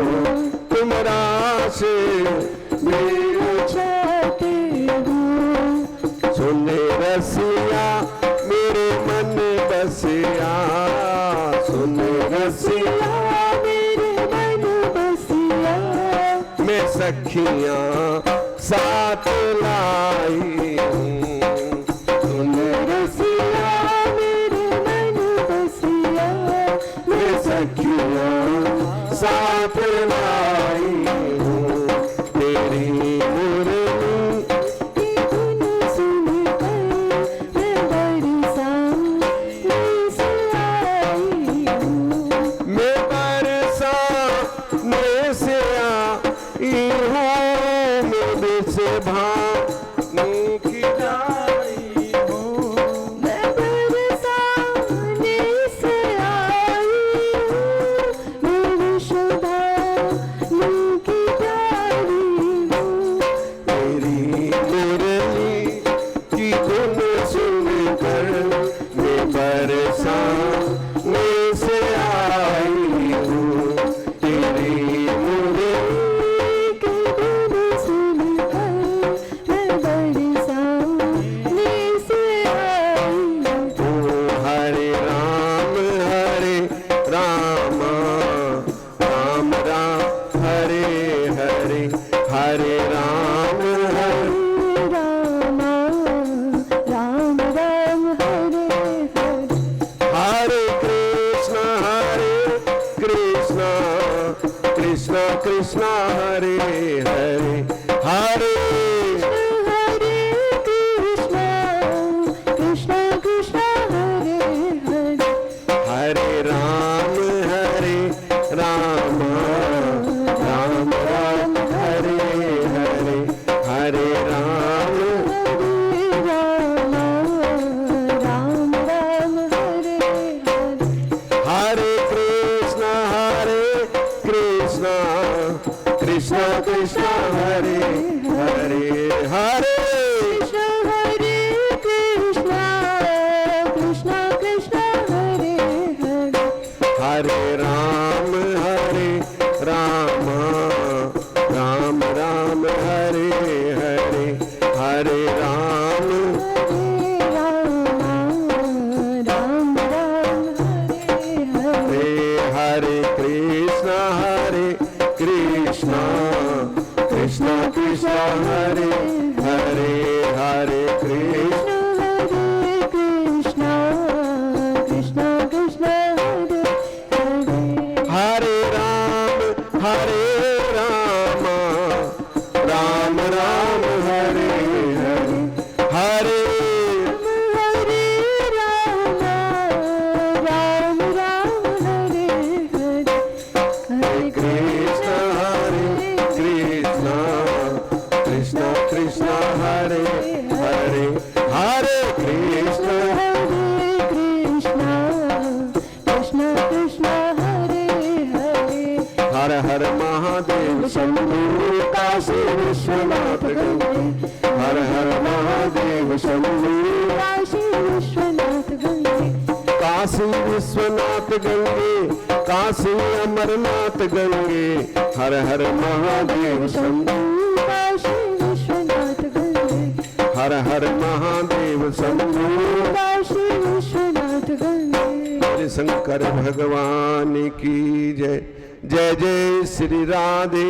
तुम रास भी रचाते हो सुन रसिया मेरे मन बसिया सुन रसिया मेरे मन बसिया मैं सखियां साथ लाई हूँ सुन रसिया मेरे मन बसिया मैं सखियां साथ लाई हूँ तेरी मुरली की धुन सुनकर मैं बरसाने से आई हूँ मैं बरसाने से आई हूँ मैं वृषभानु हरे राम राम राम हरे हरे, हरे राम राम राम हरे हरे, हरे कृष्णा कृष्णा कृष्णा हरे हरे, हरे कृष्ण हरे कृष्णा कृष्णा कृष्णा हरे हरे, हरे राम राम राम हरे हरे, हरे हरे राम राम राम हरे हरे, हरे कृष्ण कृष्ण कृष्ण हरे हरे, हरे कृष्ण हरे कृष्णा कृष्णा कृष्णा हरे हरे, हर हर महादेव शंभु काशी विश्वनाथ गंगे, हर हर महादेव शंभु काशी विश्वनाथ गंगे, काशी विश्वनाथ गंगे, काशी अमरनाथ गंगे, हर हर महादेव शंभु काशी विश्वनाथ गंगे, हर हर महादेव शंभु। काशी विश्वनाथ गंगे। श्री शंकर भगवान की जय, जय जय श्री राधे।